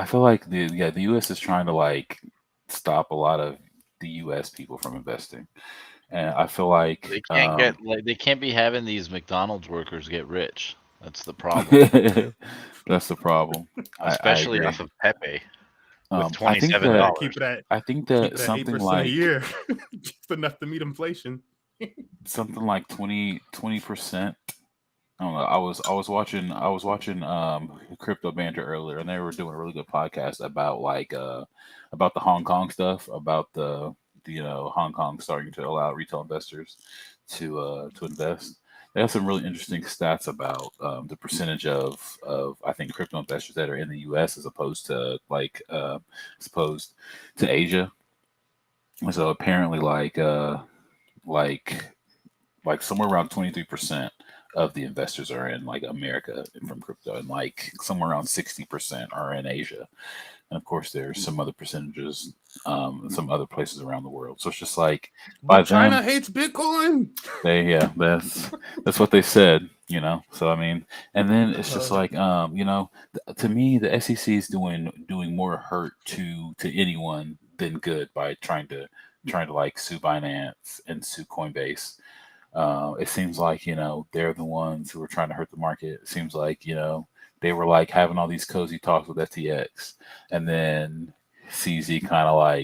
feel like the U.S. is trying to like stop a lot of the U.S. people from investing, and I feel like they can't they can't be having these McDonald's workers get rich. That's the problem. That's the problem, especially off of Pepe. With $27. I think that something like a year, just enough to meet inflation. Something like 20%. I don't know. I was watching Crypto Banter earlier, and they were doing a really good podcast about about the Hong Kong stuff, about the Hong Kong starting to allow retail investors to invest. They have some really interesting stats about the percentage of I think crypto investors that are in the U.S. as opposed to Asia. And so apparently like somewhere around 23% of the investors are in like America from crypto, and like somewhere around 60% are in Asia. And of course, there's some other percentages, some other places around the world. So it's just like by China them, hates Bitcoin. that's what they said, you know. So I mean, and then it's just like you know, to me, the SEC is doing more hurt to anyone than good by trying to like sue Binance and sue Coinbase. It seems like, you know, they're the ones who are trying to hurt the market. It seems like, you know, they were like having all these cozy talks with FTX, and then CZ kind of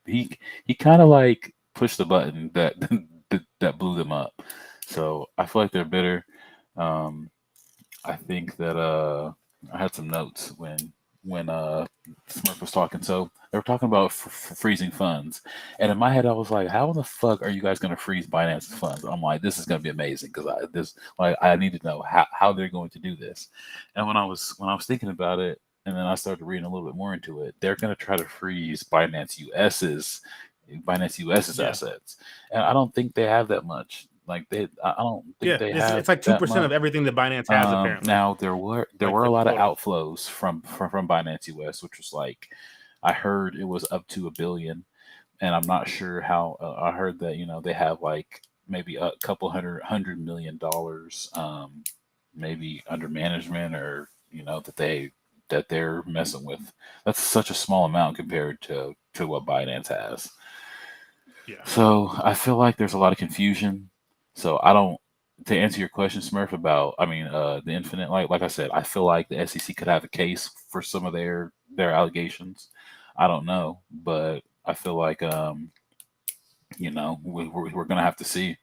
he kind of like pushed the button that that blew them up. So I feel like they're bitter. I think that I had some notes when Smurf was talking. So they were talking about freezing funds, and in my head I was like, "How in the fuck are you guys going to freeze Binance's funds?" I'm like, "This is going to be amazing because I need to know how they're going to do this." And when I was thinking about it, and then I started reading a little bit more into it, they're going to try to freeze Binance US's Yeah. assets, and I don't think they have that much. Like I don't think they have. It's like 2% of everything that Binance has apparently. Now there were Like a the lot of total. outflows from Binance US, which was like I heard it was up to $1 billion, and I'm not sure how. I heard that, you know, they have like maybe a couple $100 million, maybe under management, or you know that they're messing with. That's such a small amount compared to what Binance has. Yeah. So I feel like there's a lot of confusion. So I don't. To answer your question, Smurf, about the infinite, like I said, I feel like the SEC could have a case for some of their allegations. I don't know, but I feel like you know, we're gonna have to see.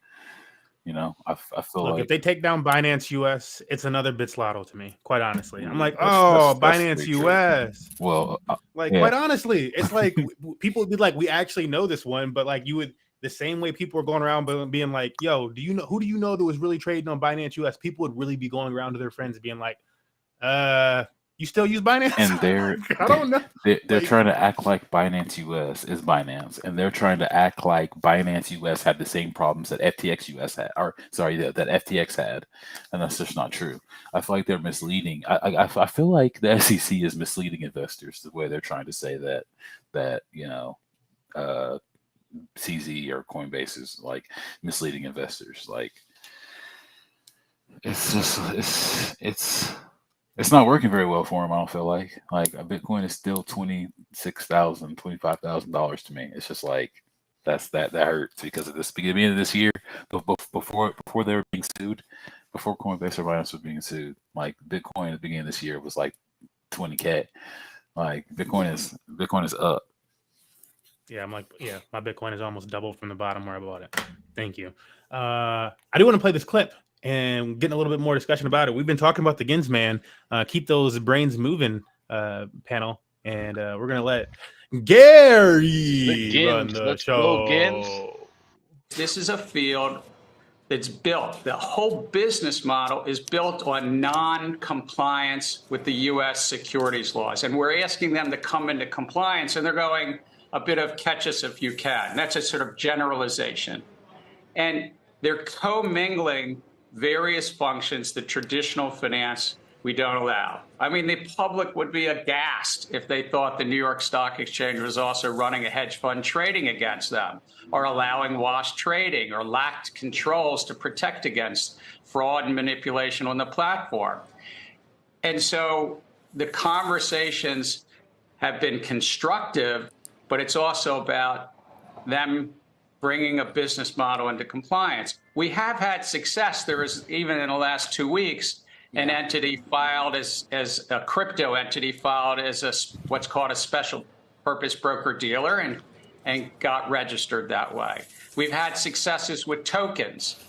You know, I feel Look, if like they take down Binance US, it's another Bits Lotto to me, quite honestly. I'm like, that's oh, Binance very true. US. Well, Like, yeah, quite honestly, it's like people would be like, we actually know this one, but like you would, the same way people were going around being like, yo, who do you know that was really trading on Binance US? People would really be going around to their friends being like, you still use Binance? and they're I don't know. they're Like, trying to act like Binance US is Binance, and they're trying to act like Binance US had the same problems that FTX US had, or sorry, that FTX had, and that's just not true. I feel like they're misleading. I feel like the SEC is misleading investors the way they're trying to say that you know, CZ or Coinbase is like misleading investors. Like it's just it's not working very well for him. I don't feel like a Bitcoin is still $25,000 to me. It's just like that hurts because at the beginning of this year, before they were being sued, before Coinbase or Binance was being sued, like Bitcoin at the beginning of this year was like 20K. Like Bitcoin is up. yeah, I'm like, yeah, my Bitcoin is almost doubled from the bottom where I bought it. Thank you. I do want to play this clip and getting a little bit more discussion about it. We've been talking about the Gins man, keep those brains moving panel, and we're gonna let Gary run Gins, the let's go, Gins. show. This is a field that's built. The whole business model is built on non-compliance with the U.S. securities laws. And we're asking them to come into compliance, and they're going a bit of catch us if you can. That's a sort of generalization. And they're commingling various functions that traditional finance we don't allow. I mean, the public would be aghast if they thought the New York Stock Exchange was also running a hedge fund trading against them, or allowing wash trading, or lacked controls to protect against fraud and manipulation on the platform. And so the conversations have been constructive, but it's also about them bringing a business model into compliance. We have had success. There is, even in the last 2 weeks, an entity filed as a crypto entity filed as what's called a special purpose broker dealer and got registered that way. We've had successes with tokens,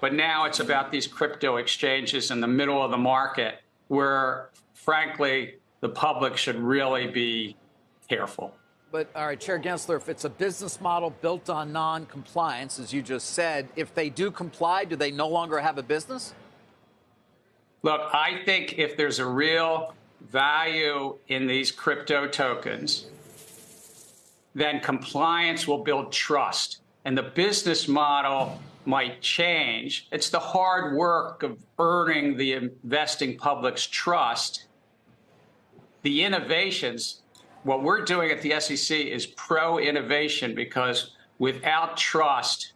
but now it's about these crypto exchanges in the middle of the market where, frankly, the public should really be careful. But, all right, Chair Gensler, if it's a business model built on non-compliance, as you just said, if they do comply, do they no longer have a business? Look, I think if there's a real value in these crypto tokens, then compliance will build trust. And the business model might change. It's the hard work of earning the investing public's trust. The innovations, what we're doing at the SEC is pro-innovation, because without trust,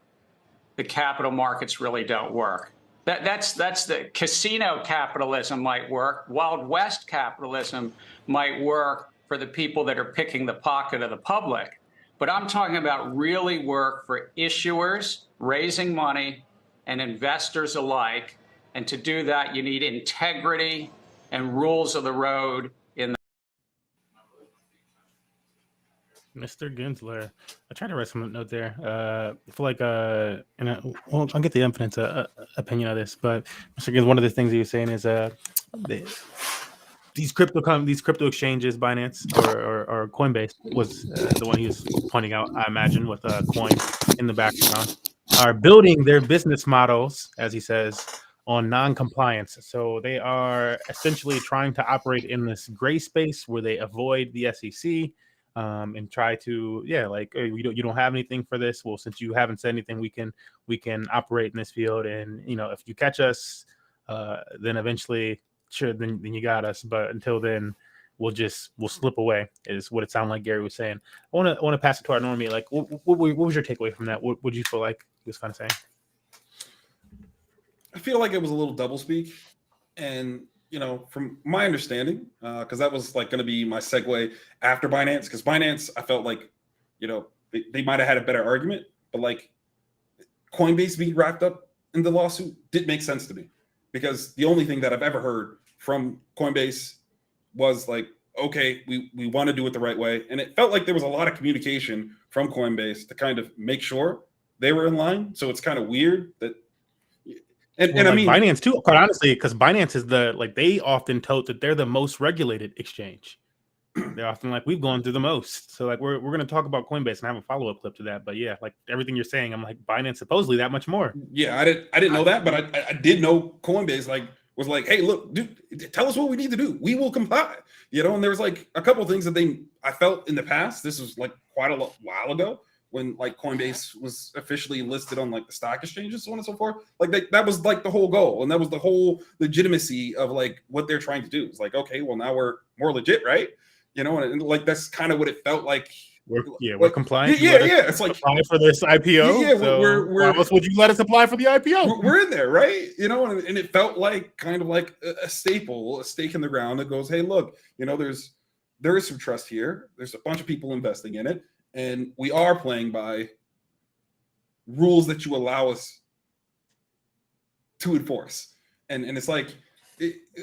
the capital markets really don't work. That's the casino capitalism might work. Wild West capitalism might work for the people that are picking the pocket of the public. But I'm talking about really work for issuers, raising money, and investors alike. And to do that, you need integrity and rules of the road in the Mr. Gensler. I tried to write some note there. I feel like, well, I'll get the infinite opinion of this, but Mr. Gens, one of the things that you're saying is these crypto exchanges, Binance or Coinbase was the one he was pointing out, I imagine, with coin in the background, are building their business models, as he says, on non-compliance. So they are essentially trying to operate in this gray space where they avoid the SEC. And try to, like, hey, you don't have anything for this. Well, since you haven't said anything, we can operate in this field. And if you catch us, then eventually, sure, then you got us. But until then, we'll slip away. Is what it sounded like Gary was saying. I want to pass it to our normie. Like, what was your takeaway from that? What would you feel like he was kind of saying? I feel like it was a little doublespeak, and from my understanding, because that was like going to be my segue after Binance, because Binance, I felt like, they might have had a better argument, but like Coinbase being wrapped up in the lawsuit did make sense to me, because the only thing that I've ever heard from Coinbase was like, okay, we want to do it the right way. And it felt like there was a lot of communication from Coinbase to kind of make sure they were in line. So it's kind of weird that, and I mean, Binance too, quite honestly, because Binance is they often tote that they're the most regulated exchange. They're often like, we've gone through the most. So like, we're going to talk about Coinbase and have a follow-up clip to that. But yeah, like everything you're saying, I'm like, Binance supposedly that much more. Yeah, I didn't know that, but I did know Coinbase was like, hey, look, dude, tell us what we need to do. We will comply. And there was like a couple of things that I felt in the past. This was like quite a while ago, when like Coinbase was officially listed on like the stock exchanges, so on and so forth. Like that was like the whole goal, and that was the whole legitimacy of like what they're trying to do. It's like, okay, well now we're more legit, right? And like that's kind of what it felt like. We're compliant. Yeah. It's like apply for this IPO. Yeah, so we're why else would you let us apply for the IPO? We're in there, right? And it felt like kind of like a staple, a stake in the ground that goes, hey, look, there is some trust here. There's a bunch of people investing in it, and we are playing by rules that you allow us to enforce. And it's like,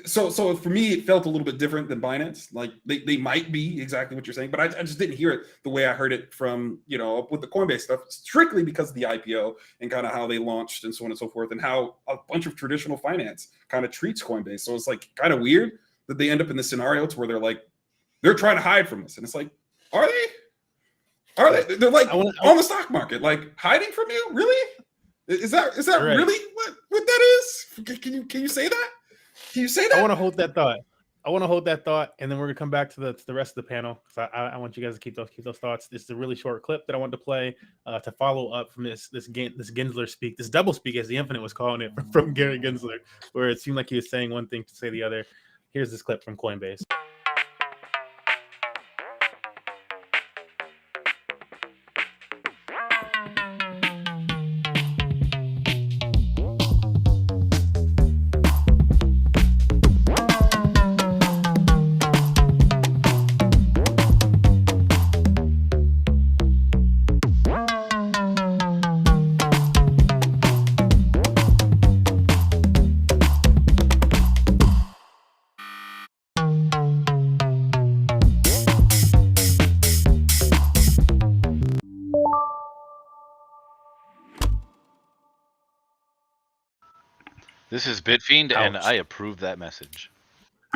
so for me, it felt a little bit different than Binance. Like they might be exactly what you're saying, but I just didn't hear it the way I heard it from, with the Coinbase stuff, strictly because of the IPO and kind of how they launched and so on and so forth, and how a bunch of traditional finance kind of treats Coinbase. So it's like kind of weird that they end up in this scenario to where they're like, they're trying to hide from us. And it's like, are they? They're like on the stock market, like hiding from you? Really? Is that right? Really what that is? Can you say that? Can you say that? I want to hold that thought, and then we're gonna come back to the rest of the panel, because I want you guys to keep those thoughts. This is a really short clip that I want to play to follow up from this Gensler speak, this double speak, as the Infinite was calling it, from Gary Gensler, where it seemed like he was saying one thing to say the other. Here's this clip from Coinbase. This is Bitfiend, and I approve that message.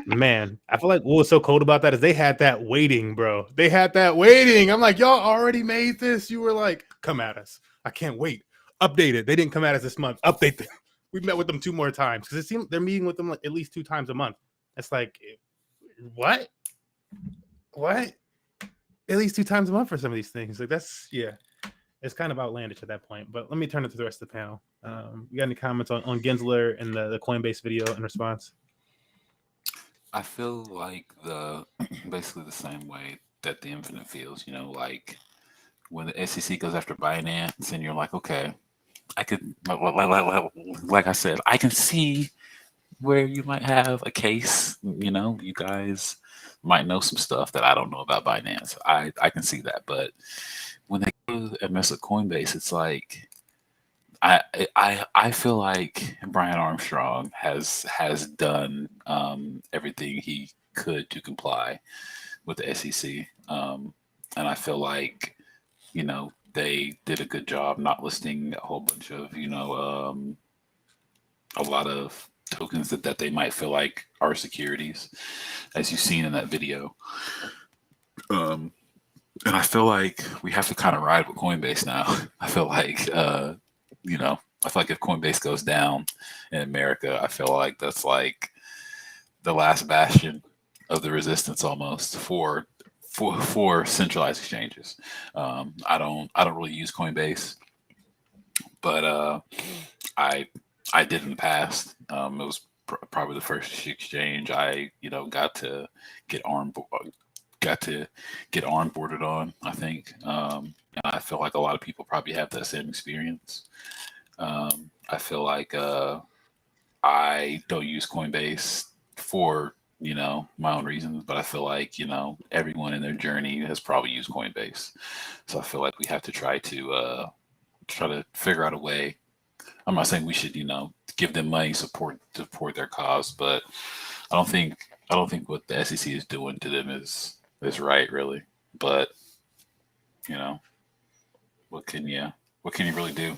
Man, I feel like what was so cold about that is they had that waiting, bro. They had that waiting. I'm like, y'all already made this. You were like, come at us. I can't wait. Update it. They didn't come at us this month. Update them. We've met with them 2 more times, because it seems they're meeting with them like at least 2 times a month. It's like, what? At least 2 times a month for some of these things. Like, that's, yeah. It's kind of outlandish at that point. But let me turn it to the rest of the panel. You got any comments on Gensler and the Coinbase video in response? I feel like basically the same way that the Infinite feels. You know, like when the SEC goes after Binance, and you're like, okay, I could, like I said, I can see where you might have a case. You know, you guys might know some stuff that I don't know about Binance. I can see that, but when they go and mess with Coinbase, it's like I feel like Brian Armstrong has done everything he could to comply with the SEC, and I feel like they did a good job not listing a whole bunch of a lot of tokens that they might feel like are securities, as you've seen in that video. And I feel like we have to kind of ride with Coinbase now. I feel like if Coinbase goes down in America, I feel like that's like the last bastion of the resistance almost for centralized exchanges. I don't really use Coinbase, but I did in the past. It was probably the first exchange I got to get onboarded on, I think. And I feel like a lot of people probably have that same experience. I feel like I don't use Coinbase for my own reasons, but I feel like everyone in their journey has probably used Coinbase. So I feel like we have to try to figure out a way. I'm not saying we should give them money support their cause, but I don't think what the SEC is doing to them is right, really. But what can you really do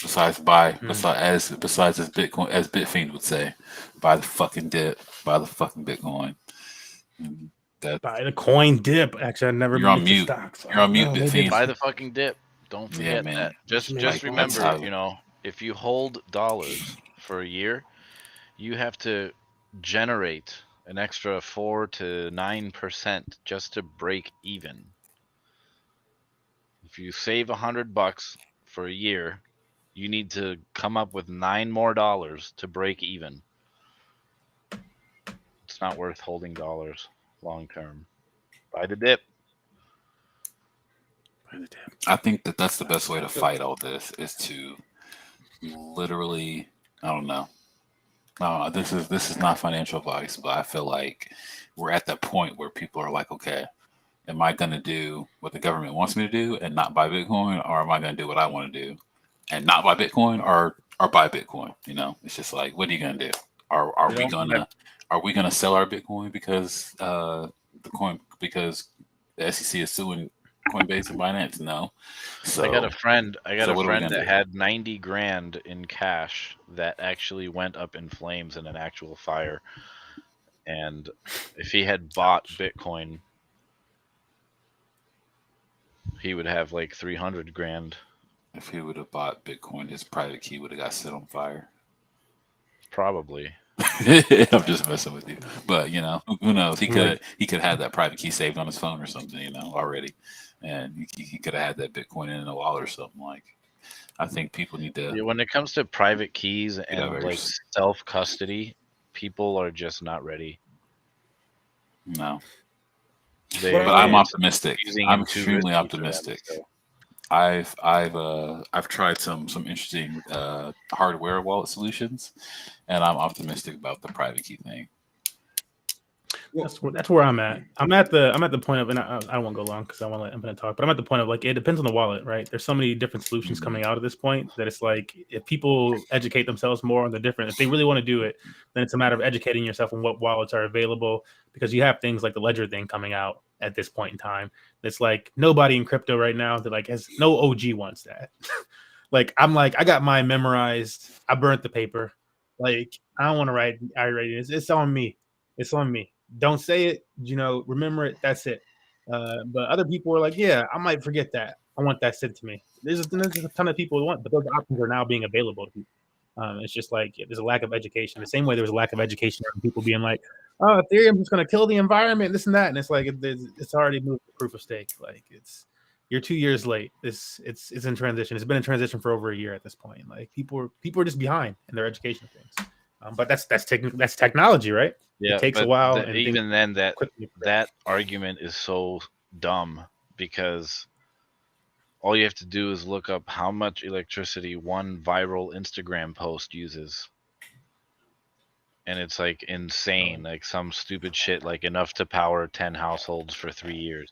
besides besides as Bitcoin, as Bitfiend would say, buy the fucking dip, buy the fucking Bitcoin. Buy the coin dip. Actually, I never You're on looked at mute. stocks. You're on mute, Maybe Bitfiend. Buy the fucking dip. Don't forget man. that. Just Like, remember, how- if you hold dollars for a year, you have to generate an extra 4 to 9% just to break even. If you save $100 for a year, you need to come up with $9 more to break even. It's not worth holding dollars long term. Buy the dip. I think that's the best way to fight all this is to literally, I don't know. This is not financial advice, but I feel like we're at that point where people are like, okay, am I going to do what the government wants me to do and not buy Bitcoin, or am I going to do what I want to do and not buy Bitcoin, or buy Bitcoin? It's just like, what are you going to do? Are we gonna sell our Bitcoin because the SEC is suing Coinbase and Binance? No. So I got a friend gonna that do? had 90 grand in cash that actually went up in flames in an actual fire. And if he had bought Bitcoin, he would have like 300 grand. If he would have bought Bitcoin, his private key would have got set on fire. Probably. I'm just messing with you, but who knows? He could have that private key saved on his phone or something, already, and he could have had that Bitcoin in a wallet or something. Like, I think people need to. Yeah, when it comes to private keys and Metaverse. like self custody, people are just not ready. No, They but I'm optimistic. using I'm it too extremely risky for them, optimistic. so. I've tried some interesting hardware wallet solutions, and I'm optimistic about the private key thing. That's where I'm at. I'm at the point of, and I don't want to go long because I want to let Infinite talk, but I'm at the point of like, it depends on the wallet, right? There's so many different solutions coming out at this point that it's like, if people educate themselves more on the different, if they really want to do it, then it's a matter of educating yourself on what wallets are available, because you have things like the Ledger thing coming out at this point in time. It's like nobody in crypto right now that like has no OG wants that. Like, I'm like, I got mine memorized. I burnt the paper. Like, I don't want to write. It's on me. It's on me. Don't say it, remember it. That's it. But other people are like, yeah, I might forget that. I want that sent to me. There's a ton of people who want, but those options are now being available to people. It's just like there's a lack of education. The same way there was a lack of education on people being like, oh, Ethereum is going to kill the environment, this and that. And it's like, it's already moved to proof of stake. Like, you're 2 years late. It's in transition. It's been in transition for over a year at this point. Like people are just behind in their education of things. But that's technology, right? Yeah, It takes a but while, and things even then, quickly progress. that argument is so dumb because all you have to do is look up how much electricity one viral Instagram post uses. And it's like insane, like some stupid shit, like enough to power 10 households for 3 years.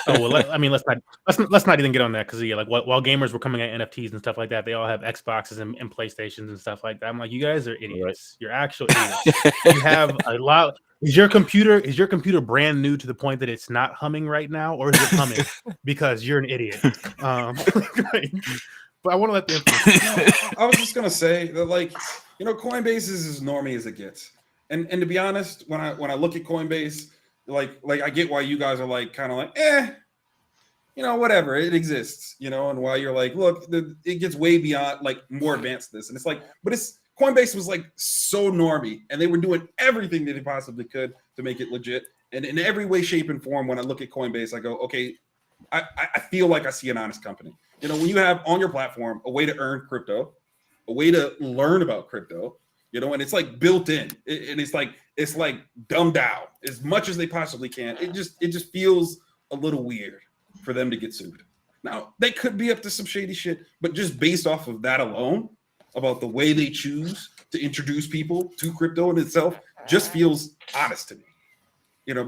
Well, let's not even get on that because like while gamers were coming at NFTs and stuff like that, they all have Xboxes and PlayStations and stuff like that. I'm like, you guys are idiots. Right. You're actual idiots. You have a lot. Is your computer brand new to the point that it's not humming right now, or is it humming because you're an idiot? Right. But I want to let the I was just gonna say that, like, Coinbase is as normie as it gets, and to be honest, when I look at Coinbase, like I get why you guys are like kind of like whatever, it exists, and why you're like, look, it gets way beyond like more advanced than this, and it's like, but Coinbase was like so normie, and they were doing everything that they possibly could to make it legit, and in every way, shape, and form. When I look at Coinbase, I go, okay, I feel like I see an honest company. When you have on your platform a way to earn crypto, a way to learn about crypto, and it's like built in, and it's like dumbed down as much as they possibly can. It just feels a little weird for them to get sued. Now, they could be up to some shady shit, but just based off of that alone, about the way they choose to introduce people to crypto in itself, just feels honest to me.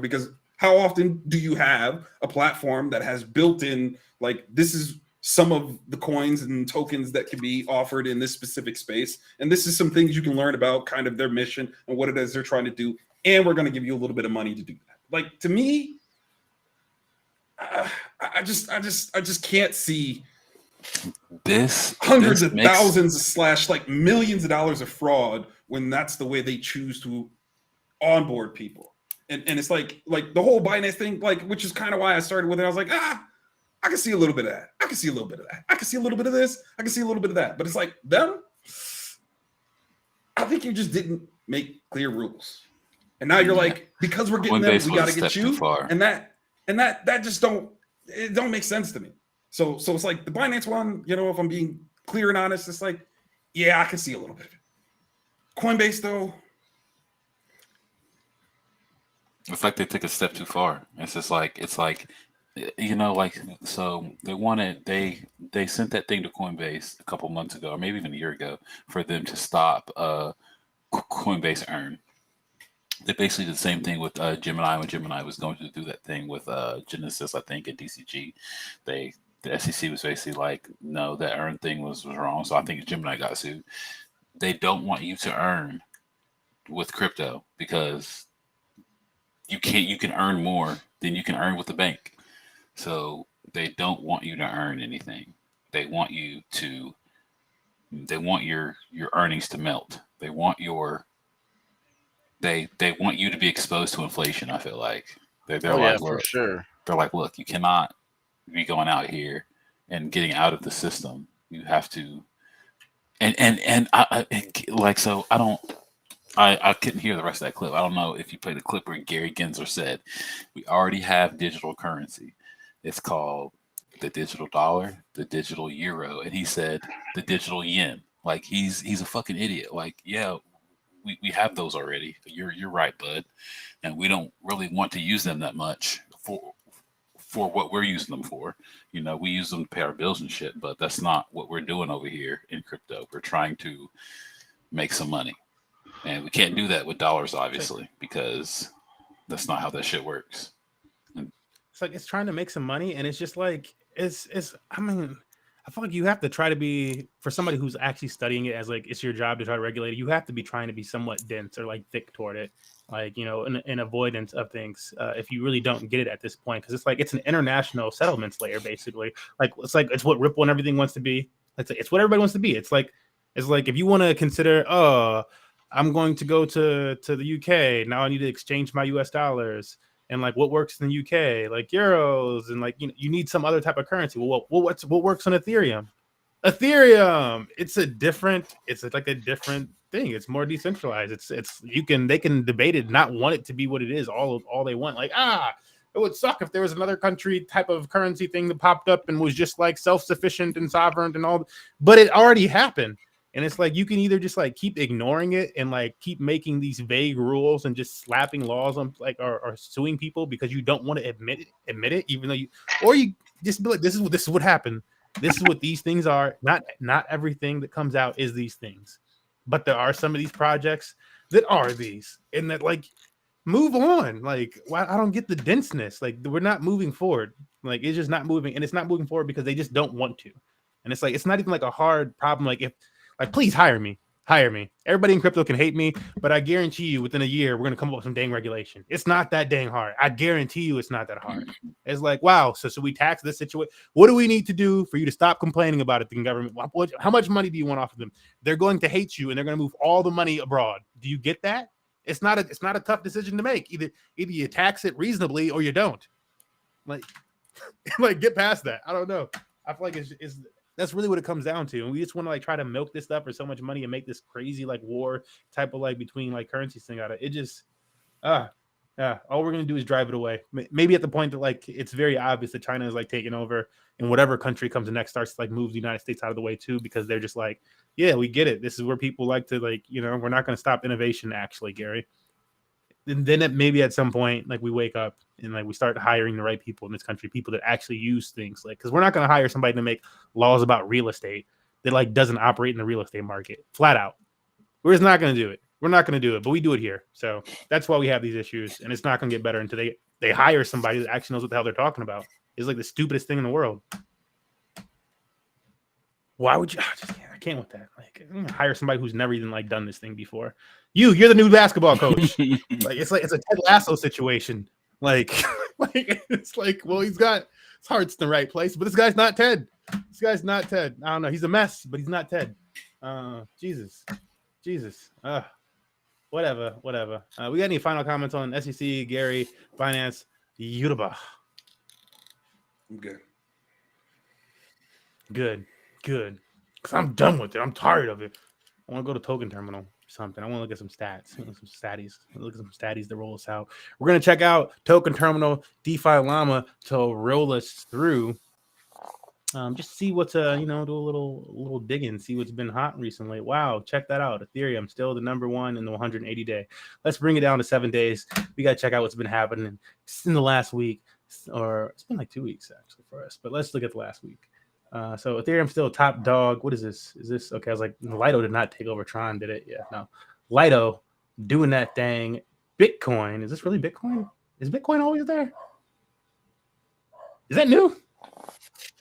Because how often do you have a platform that has built in, like, this is some of the coins and tokens that can be offered in this specific space, and this is some things you can learn about kind of their mission and what it is they're trying to do, and we're going to give you a little bit of money to do that. Like, to me, I just can't see this hundreds of thousands / like millions of dollars of fraud when that's the way they choose to onboard people. And it's like the whole Binance thing, like, which is kind of why I started with it. I was like, I can see a little bit of that. I can see a little bit of that. I can see a little bit of this. I can see a little bit of that. But it's like them. I think you just didn't make clear rules, and now you're like, because we're getting them, we got to get you. And that just don't make sense to me. So it's like the Binance one. If I'm being clear and honest, it's like, yeah, I can see a little bit of it. Coinbase though, it's like they took a step too far. It's like so they sent that thing to Coinbase a couple months ago, or maybe even a year ago, for them to stop Coinbase Earn. They basically did the same thing with Gemini when Gemini was going to do that thing with Genesis, I think, and DCG. The SEC was basically like, no, that Earn thing was wrong. So I think Gemini got sued. They don't want you to earn with crypto because you can earn more than you can earn with the bank. So they don't want you to earn anything. They want your earnings to melt. They want they want you to be exposed to inflation. I feel like they're like, look, for sure. They're like, look, you cannot be going out here and getting out of the system. You have to, and I couldn't hear the rest of that clip. I don't know if you played the clip where Gary Gensler said, we already have digital currency. It's called the digital dollar, the digital euro, and he said the digital yen. Like, he's a fucking idiot. Like, yeah, we have those already. You're right, bud. And we don't really want to use them that much for what we're using them for. We use them to pay our bills and shit, but that's not what we're doing over here in crypto. We're trying to make some money. And we can't do that with dollars, obviously, because that's not how that shit works. It's like it's trying to make some money, and it's just like it's. I mean, I feel like you have to try to be, for somebody who's actually studying it as like it's your job to try to regulate it. You have to be trying to be somewhat dense or like thick toward it, like in avoidance of things. If you really don't get it at this point, because it's like it's an international settlements layer basically. Like it's what Ripple and everything wants to be. It's what everybody wants to be. It's like if you want to consider, I'm going to go to the UK. Now I need to exchange my US dollars. And like what works in the UK, like euros, and like you need some other type of currency. Well, what works on Ethereum? Ethereum. It's like a different thing. It's more decentralized. They can debate it, not want it to be what it is. All they want. Like It would suck if there was another country type of currency thing that popped up and was just like self-sufficient and sovereign and all, but it already happened. And it's like you can either just like keep ignoring it and like keep making these vague rules and just slapping laws on like or suing people because you don't want to admit it, even though or you just be like, this is what happened. This is what these things are. Not everything that comes out is these things, but there are some of these projects that are these, and that like move on. Like, why I don't get the denseness. Like, we're not moving forward. Like, it's just not moving, and it's not moving forward because they just don't want to. And it's like it's not even like a hard problem. Like if please hire me. Everybody in crypto can hate me, but I guarantee you within a year, we're going to come up with some dang regulation. It's not that dang hard. I guarantee you it's not that hard. It's like, wow. So we tax this situation. What do we need to do for you to stop complaining about it? The government, how much money do you want off of them? They're going to hate you and they're going to move all the money abroad. Do you get that? It's not a tough decision to make. Either you tax it reasonably or you don't. Like get past that. I don't know. I feel like it's that's really what it comes down to. And we just want to like try to milk this stuff for so much money and make this crazy like war type of like between like currencies thing out of it. Just all we're gonna do is drive it away. Maybe at the point that like it's very obvious that China is like taking over, and whatever country comes next starts to like move the United States out of the way too, because they're just like, yeah, we get it. This is where people like to like, we're not gonna stop innovation actually, Gary. And then maybe at some point, like we wake up and like we start hiring the right people in this country, people that actually use things like, because we're not going to hire somebody to make laws about real estate that like doesn't operate in the real estate market flat out. We're just not going to do it. We're not going to do it, but we do it here. So that's why we have these issues, and it's not going to get better until they hire somebody that actually knows what the hell they're talking about. It's like the stupidest thing in the world. Why would you? I can't with that. Like, I'm gonna hire somebody who's never even like done this thing before. You're the new basketball coach. It's a Ted Lasso situation. Like it's like, well, he's got his heart's in the right place, but this guy's not Ted. This guy's not Ted. I don't know. He's a mess, but he's not Ted. Jesus. Whatever. We got any final comments on SEC, Gary, Binance, Yuba? I'm good. Good. Because I'm done with it. I'm tired of it. I want to go to Token Terminal or something. I want to look at some stats. Look at some statties to roll us out. We're going to check out Token Terminal, DeFi Llama to roll us through. Just see what's, do a little digging, see what's been hot recently. Wow, check that out. Ethereum still the number one in the 180 day. Let's bring it down to 7 days. We got to check out what's been happening in the last week, or it's been like 2 weeks actually for us, but let's look at the last week. So Ethereum still top dog. What is this? Is this okay? I was like, Lido did not take over Tron, did it? Yeah, no. Lido doing that thing. Bitcoin. Is this really Bitcoin? Is Bitcoin always there? Is that new?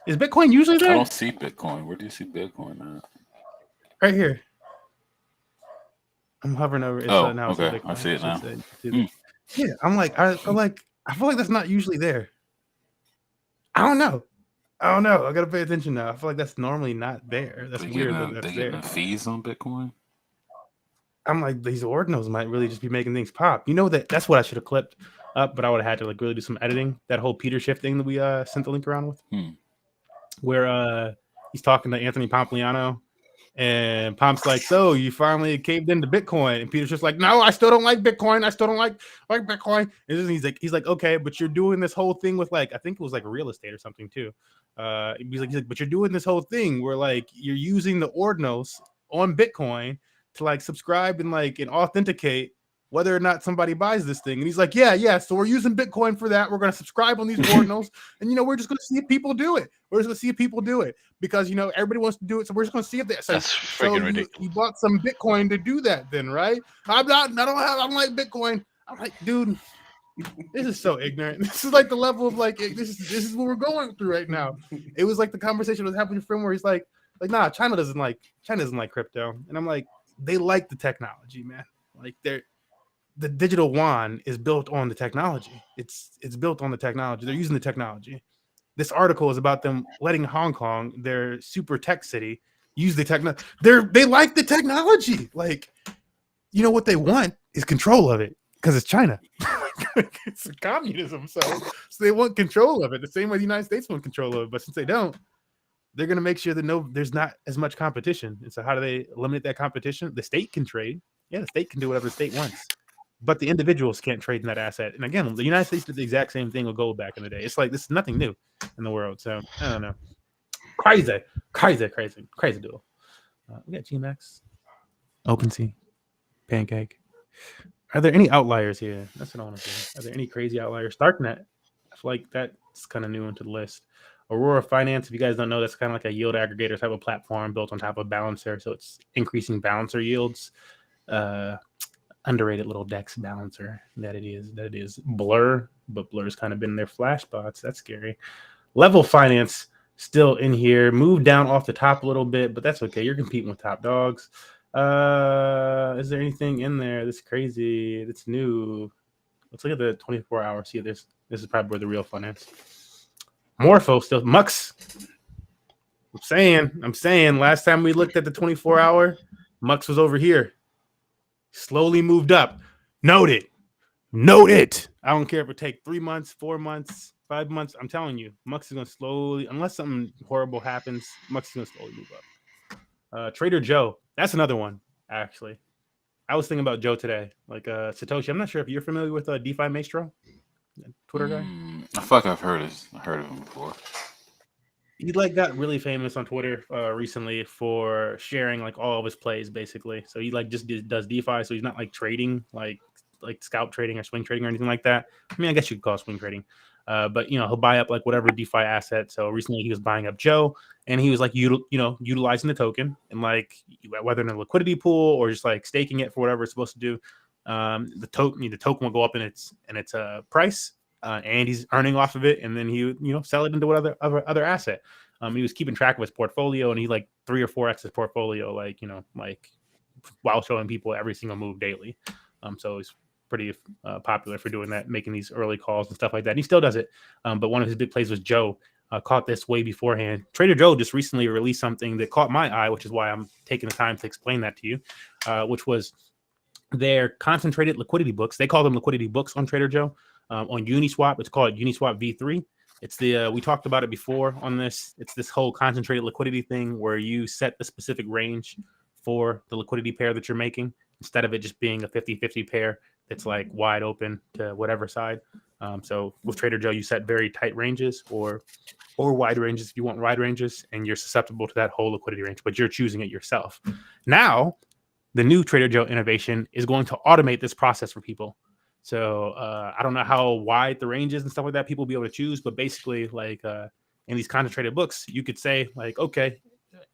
Is Bitcoin usually there? I don't see Bitcoin. Where do you see Bitcoin at? Right here. I'm hovering over. Okay. I see it now. Yeah, I'm like, I feel like that's not usually there. I don't know. I gotta pay attention now. I feel like that's normally not there. That's weird that that's there. Getting fees on Bitcoin. I'm like, these ordinals might really just be making things pop. That's what I should have clipped up, but I would have had to like really do some editing. That whole Peter Schiff thing that we sent the link around with, where he's talking to Anthony Pompliano, and Pomp's like, "So you finally caved into Bitcoin?" And Peter's just like, "No, I still don't like Bitcoin. I still don't like Bitcoin." And he's like, "Okay, but you're doing this whole thing with like, I think it was like real estate or something too." He's like, "But you're doing this whole thing where like you're using the ordinals on Bitcoin to like subscribe and authenticate whether or not somebody buys this thing." And he's like, yeah. So we're using Bitcoin for that. We're going to subscribe on these ordinals, and we're just going to see if people do it. We're just going to see if people do it because everybody wants to do it. So we're just going to see if that. That's freaking ridiculous. You bought some Bitcoin to do that, then, right? I don't like Bitcoin. I'm like, dude, this is so ignorant. This is like the level of like this is what we're going through right now. It was like the conversation was happening with a friend where he's like, nah, China doesn't like crypto, and I'm like, they like the technology, man. Like the digital yuan is built on the technology. It's built on the technology. They're using the technology. This article is about them letting Hong Kong, their super tech city, use the technology. They like the technology. Like, what they want is control of it because it's China. It's communism, so they want control of it the same way the United States want control of it. But since they don't, they're going to make sure that there's not as much competition. And so how do they eliminate that competition? The state can trade. Yeah, the state can do whatever the state wants. but the individuals can't trade in that asset. And again, the United States did the exact same thing with gold back in the day. It's like this is nothing new in the world. So I don't know. Crazy duel. We got GMX, OpenSea, Pancake. Are there any outliers here? That's what I want to say. Are there any crazy outliers? Darknet. I feel like that's kind of new into the list. Aurora Finance, if you guys don't know, that's kind of like a yield aggregator type of platform built on top of Balancer. So it's increasing Balancer yields. Underrated little DEX balancer that it is. Blur, but Blur's kind of been in their flash bots. That's scary. Level Finance still in here. Moved down off the top a little bit, but that's okay. You're competing with top dogs. Is there anything in there that's crazy? That's new? Let's look at the 24-hour. See this. This is probably where the real fun is. Morpho still Mux. I'm saying. Last time we looked at the 24-hour, Mux was over here. Slowly moved up. Note it. I don't care if it take 3 months, 4 months, 5 months. I'm telling you, Mux is gonna slowly, unless something horrible happens, Mux is gonna slowly move up. Trader Joe. That's another one, actually. I was thinking about Joe today. Like Satoshi. I'm not sure if you're familiar with DeFi Maestro, Twitter guy. I feel like I've heard of him before. He got really famous on Twitter recently for sharing all of his plays, basically. So he just does DeFi. So he's not trading like scalp trading or swing trading or anything like that. I mean, I guess you could call it swing trading. But he'll buy up whatever DeFi asset. So recently he was buying up Joe, and he was utilizing the token and whether in a liquidity pool or just staking it for whatever it's supposed to do. The token will go up in its price. And he's earning off of it, and then he sell it into other asset. He was keeping track of his portfolio, and he 3 or 4x his portfolio, while showing people every single move daily. So he's pretty popular for doing that, making these early calls and stuff like that. And he still does it. But one of his big plays was Joe. Caught this way beforehand. Trader Joe just recently released something that caught my eye, which is why I'm taking the time to explain that to you, which was their concentrated liquidity books. They call them liquidity books on Trader Joe. On Uniswap, it's called Uniswap V3. It's we talked about it before on this. It's this whole concentrated liquidity thing where you set the specific range for the liquidity pair that you're making instead of it just being a 50-50 pair that's wide open to whatever side. So with Trader Joe, you set very tight ranges or wide ranges if you want wide ranges, and you're susceptible to that whole liquidity range, but you're choosing it yourself. Now, the new Trader Joe innovation is going to automate this process for people. So I don't know how wide the range is and stuff like that people will be able to choose, but basically in these concentrated books, you could say okay,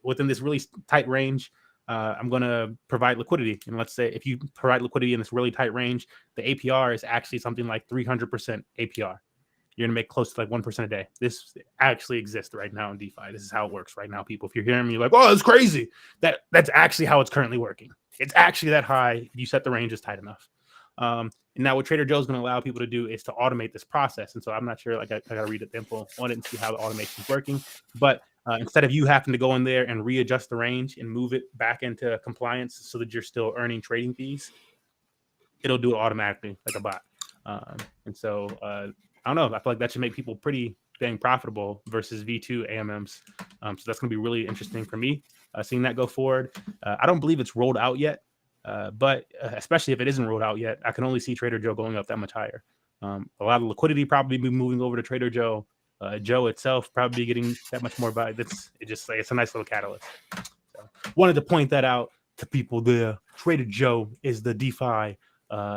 within this really tight range, I'm going to provide liquidity. And let's say if you provide liquidity in this really tight range, the APR is actually something like 300% APR. You're going to make close to 1% a day. This actually exists right now in DeFi. This is how it works right now, people. If you're hearing me, you're oh, it's crazy. That's actually how it's currently working. It's actually that high. You set the ranges tight enough. And now what Trader Joe is going to allow people to do is to automate this process. And so I'm not sure, I got to read the info on it and see how the automation is working. But instead of you having to go in there and readjust the range and move it back into compliance so that you're still earning trading fees, it'll do it automatically like a bot. And so I don't know. I feel like that should make people pretty dang profitable versus V2 AMMs. So that's going to be really interesting for me, seeing that go forward. I don't believe it's rolled out yet. But especially if it isn't rolled out yet, I can only see Trader Joe going up that much higher. A lot of liquidity probably be moving over to Trader Joe. Joe itself probably getting that much more by this. It's a nice little catalyst. So, wanted to point that out to people there. Trader Joe is the DeFi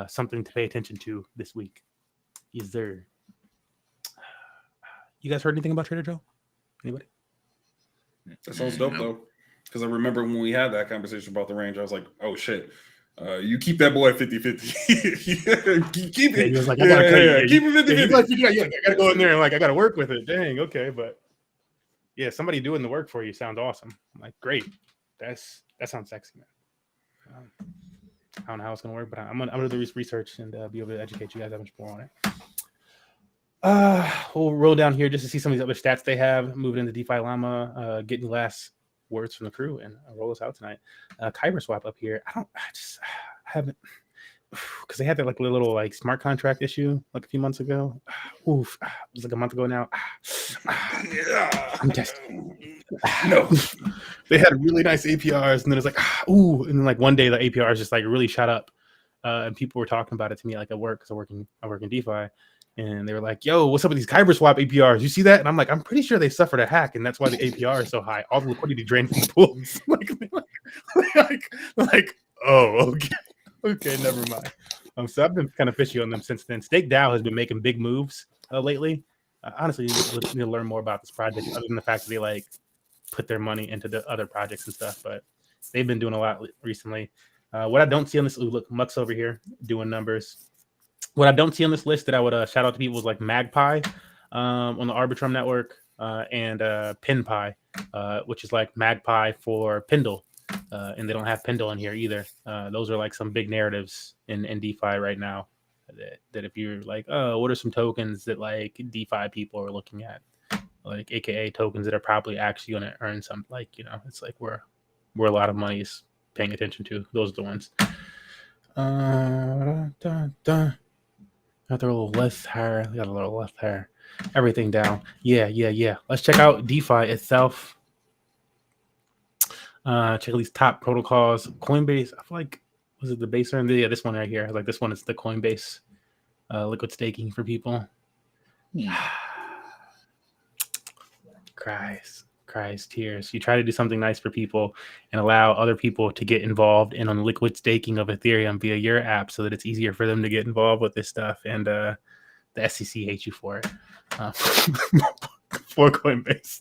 something to pay attention to this week. Is there? You guys heard anything about Trader Joe? Anybody? That sounds dope though. Because I remember when we had that conversation about the range, I was like, oh, shit. You keep that boy at 50-50. keep it. He was keep it 50-50. I got to go in there and I got to work with it. Dang, okay. But yeah, somebody doing the work for you sounds awesome. I'm like, great. That sounds sexy, man. I don't know how it's going to work, but I'm going to do this research and be able to educate you guys that much more on it. We'll roll down here just to see some of these other stats they have. Moving into DeFi Llama, getting the last words from the crew and roll us out tonight. Kyber swap up here. I haven't, because they had that little smart contract issue a few months ago. Oof, it was a month ago now. I'm just no. They had really nice APRs, and then it's and then one day the APRs just really shot up, and people were talking about it to me like at work because I work in DeFi, and they were like, "Yo, what's up with these Kyber swap APRs? You see that?" And I'm like, "I'm pretty sure they suffered a hack, and that's why the APR is so high. All the liquidity drained from the pools." like, oh, okay, never mind. So I've been kind of fishy on them since then. Stake DAO has been making big moves lately. Honestly, you need to learn more about this project, other than the fact that they like put their money into the other projects and stuff. But they've been doing a lot recently. What I don't see on this, look, Muck's over here doing numbers. What I don't see on this list that I would shout out to people is like Magpie on the Arbitrum network and PinPie, which is like Magpie for Pindle. And they don't have Pindle in here either. Those are like some big narratives in DeFi right now. That if you're like, oh, what are some tokens that like DeFi people are looking at, like AKA tokens that are probably actually going to earn some, like, you know, it's like where a lot of money is paying attention to. Those are the ones. Got a little left here. Got a little left here. Everything down. Yeah. Let's check out DeFi itself. Check out these top protocols. Coinbase. I feel like, was it the base earn? Yeah, this one right here. Like this one is the Coinbase liquid staking for people. Cries, tears. You try to do something nice for people and allow other people to get involved in on liquid staking of Ethereum via your app so that it's easier for them to get involved with this stuff. And the SEC hates you for it. For Coinbase.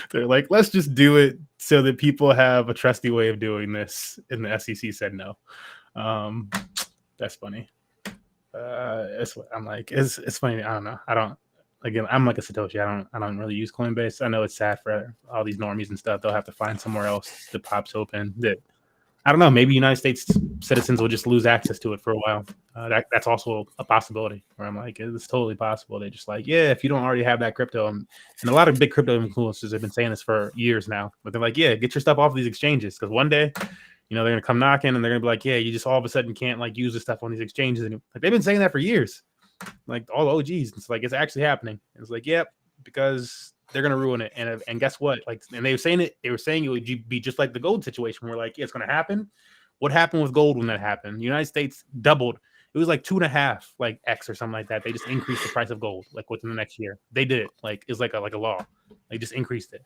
They're like, let's just do it so that people have a trusty way of doing this. And the SEC said no. That's funny. I'm like, it's funny. I don't know. Again, I'm like a Satoshi. I don't really use Coinbase. I know it's sad for all these normies and stuff. They'll have to find somewhere else that pops open. That I don't know. Maybe United States citizens will just lose access to it for a while. That's also a possibility. Where I'm like, it's totally possible. They're just like, yeah, if you don't already have that crypto, and a lot of big crypto influencers have been saying this for years now. But they're like, yeah, get your stuff off of these exchanges because one day, you know, they're gonna come knocking and they're gonna be like, yeah, you just all of a sudden can't like use this stuff on these exchanges. And like they've been saying that for years. Like all the OGs, it's like it's actually happening. It's like, yep, because they're gonna ruin it. And guess what? Like, and they were saying it would be just like the gold situation. Where like, yeah, it's gonna happen. What happened with gold when that happened? The United States doubled. It was like 2.5 like X or something like that. They just increased the price of gold like within the next year. They did it. Like it's like a law. They just increased it.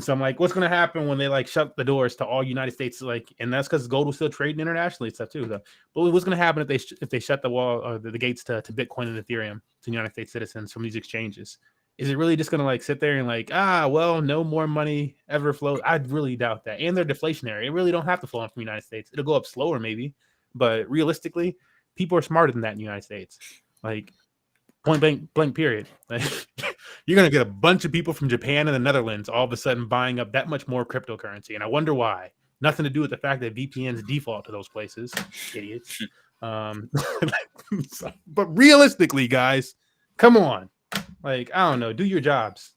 So I'm like, what's gonna happen when they like shut the doors to all United States? Like, and that's because gold was still trading internationally and stuff too. So, but what's gonna happen if they shut the wall or the gates to Bitcoin and Ethereum to United States citizens from these exchanges? Is it really just gonna like sit there and like, well, no more money ever flows? I really doubt that. And they're deflationary. It really don't have to flow in from the United States. It'll go up slower maybe, but realistically, people are smarter than that in the United States. Like, point blank period. You're going to get a bunch of people from Japan and the Netherlands all of a sudden buying up that much more cryptocurrency. And I wonder why. Nothing to do with the fact that VPNs default to those places. Idiots. But realistically, guys, come on. Like, I don't know. Do your jobs.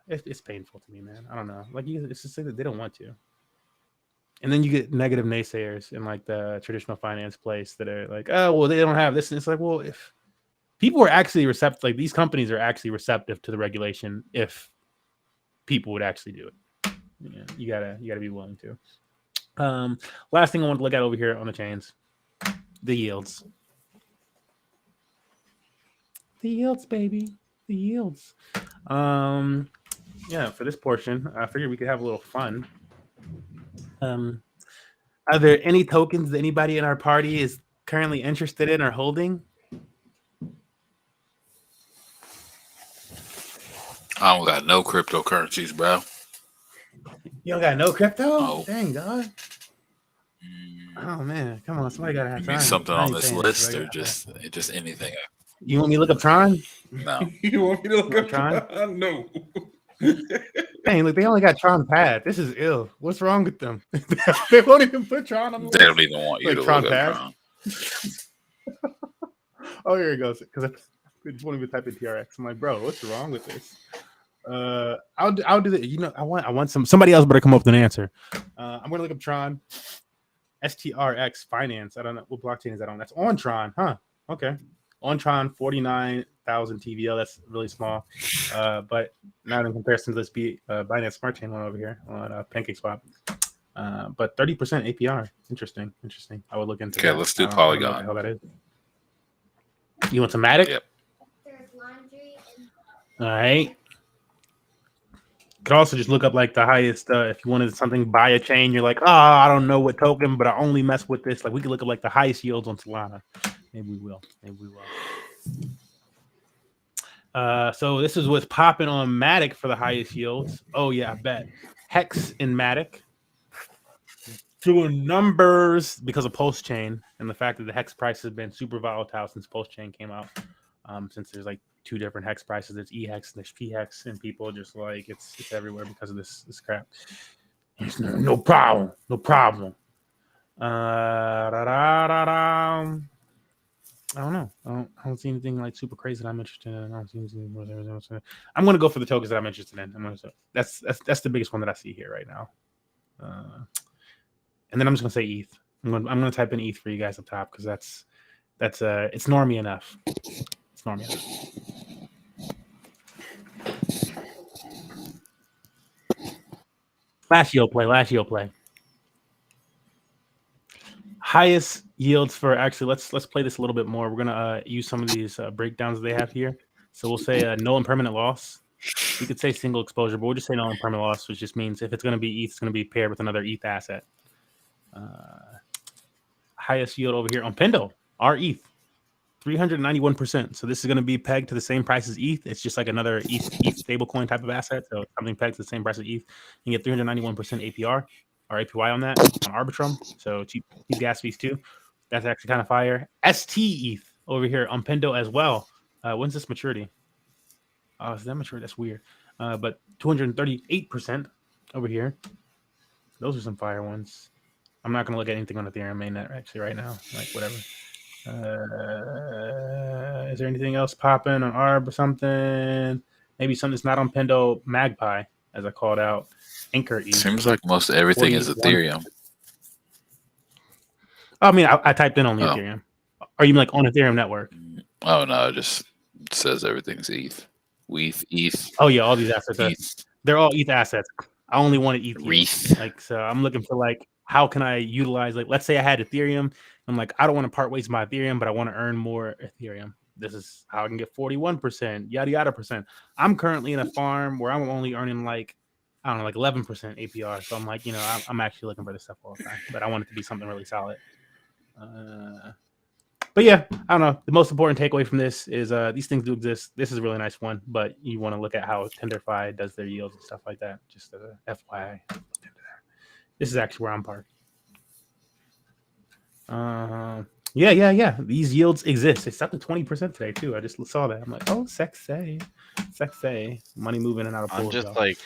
It's painful to me, man. I don't know. Like, it's just like that they don't want to. And then you get negative naysayers in like the traditional finance place that are like, oh, well, they don't have this. And it's like, well, if people are actually receptive, like these companies are actually receptive to the regulation, if people would actually do it, you gotta be willing to. Last thing I want to look at over here on the chains, the yields. The yields, baby. The yields. Yeah, for this portion, I figured we could have a little fun. Are there any tokens that anybody in our party is currently interested in or holding? I don't got no cryptocurrencies, bro. You don't got no crypto? No. Dang, dog. Oh man, come on, somebody gotta have You mean time. something on this list, or just anything? You want me to look up Tron? No. You want me to look up Tron? No. Dang, look, they only got Tron Pad. This is ill. What's wrong with them? They won't even put Tron on the list. They don't even want you Like to Tron look Pad? up Tron. Oh, here it goes. Because I just won't even type in TRX. I'm like, bro, what's wrong with this? I'll do that. You know, I want somebody else better come up with an answer. I'm gonna look up Tron. STRX Finance. I don't know what blockchain is that on. That's on Tron, huh? Okay. On Tron, 49,000 TVL. That's really small, but not in comparison to this Binance Smart Chain one over here on PancakeSwap. But 30% APR. Interesting. I would look into that. Okay, let's do I don't know what the Polygon. hell that is. You want some Matic? Yep. All right. Could also just look up like the highest if you wanted something buy a chain. You're like, I don't know what token, but I only mess with this. Like we could look up like the highest yields on Solana. Maybe we will. So this is what's popping on Matic for the highest yields. Oh yeah, I bet Hex and Matic doing numbers because of Pulse Chain and the fact that the Hex price has been super volatile since Pulse Chain came out. Since there's like 2 different hex prices. There's EHEX and there's PHEX, and people just like it's everywhere because of this crap. No problem. I don't know. I don't see anything like super crazy that I'm interested in. I don't see anything. I'm gonna go for the tokens that I'm interested in. That's the biggest one that I see here right now. And then I'm just gonna say ETH. I'm gonna type in ETH for you guys up top because that's it's normie enough. Last yield play. Highest yields for actually let's play this a little bit more. We're gonna use some of these breakdowns they have here. So we'll say null and permanent loss. We could say single exposure, but we'll just say null and permanent loss, which just means if it's gonna be ETH, it's gonna be paired with another ETH asset. Highest yield over here on Pendo, our ETH. 391%. So this is going to be pegged to the same price as ETH. It's just like another ETH stablecoin type of asset. So something pegged to the same price as ETH. You get 391% APR or APY on that on Arbitrum. So cheap gas fees too. That's actually kind of fire. ST ETH over here on Pendo as well. When's this maturity? Oh, is that mature? That's weird. But 238% over here. Those are some fire ones. I'm not going to look at anything on Ethereum mainnet actually right now. Like whatever. Is there anything else popping on ARB or something? Maybe something that's not on Pendo. Magpie, as I called out. Anchor ETH. Seems like most everything is Ethereum. I mean, I typed in only Ethereum. Are you like on Ethereum network? Oh no, it just says everything's ETH. ETH. Oh yeah, all these assets. ETH. They're all ETH assets. I only wanted ETH. ETH. Like so, I'm looking for like how can I utilize like let's say I had Ethereum. I'm like, I don't want to part ways with my Ethereum, but I want to earn more Ethereum. This is how I can get 41%, yada yada percent. I'm currently in a farm where I'm only earning like, I don't know, like 11% APR. So I'm like, I'm actually looking for this stuff all the time, but I want it to be something really solid. But yeah, I don't know. The most important takeaway from this is these things do exist. This is a really nice one, but you want to look at how TenderFi does their yields and stuff like that. Just FYI. This is actually where I'm parked. Yeah. These yields exist. It's up to 20% today too. I just saw that. I'm like, oh, sexy. Money moving in and out of pools. I'm just like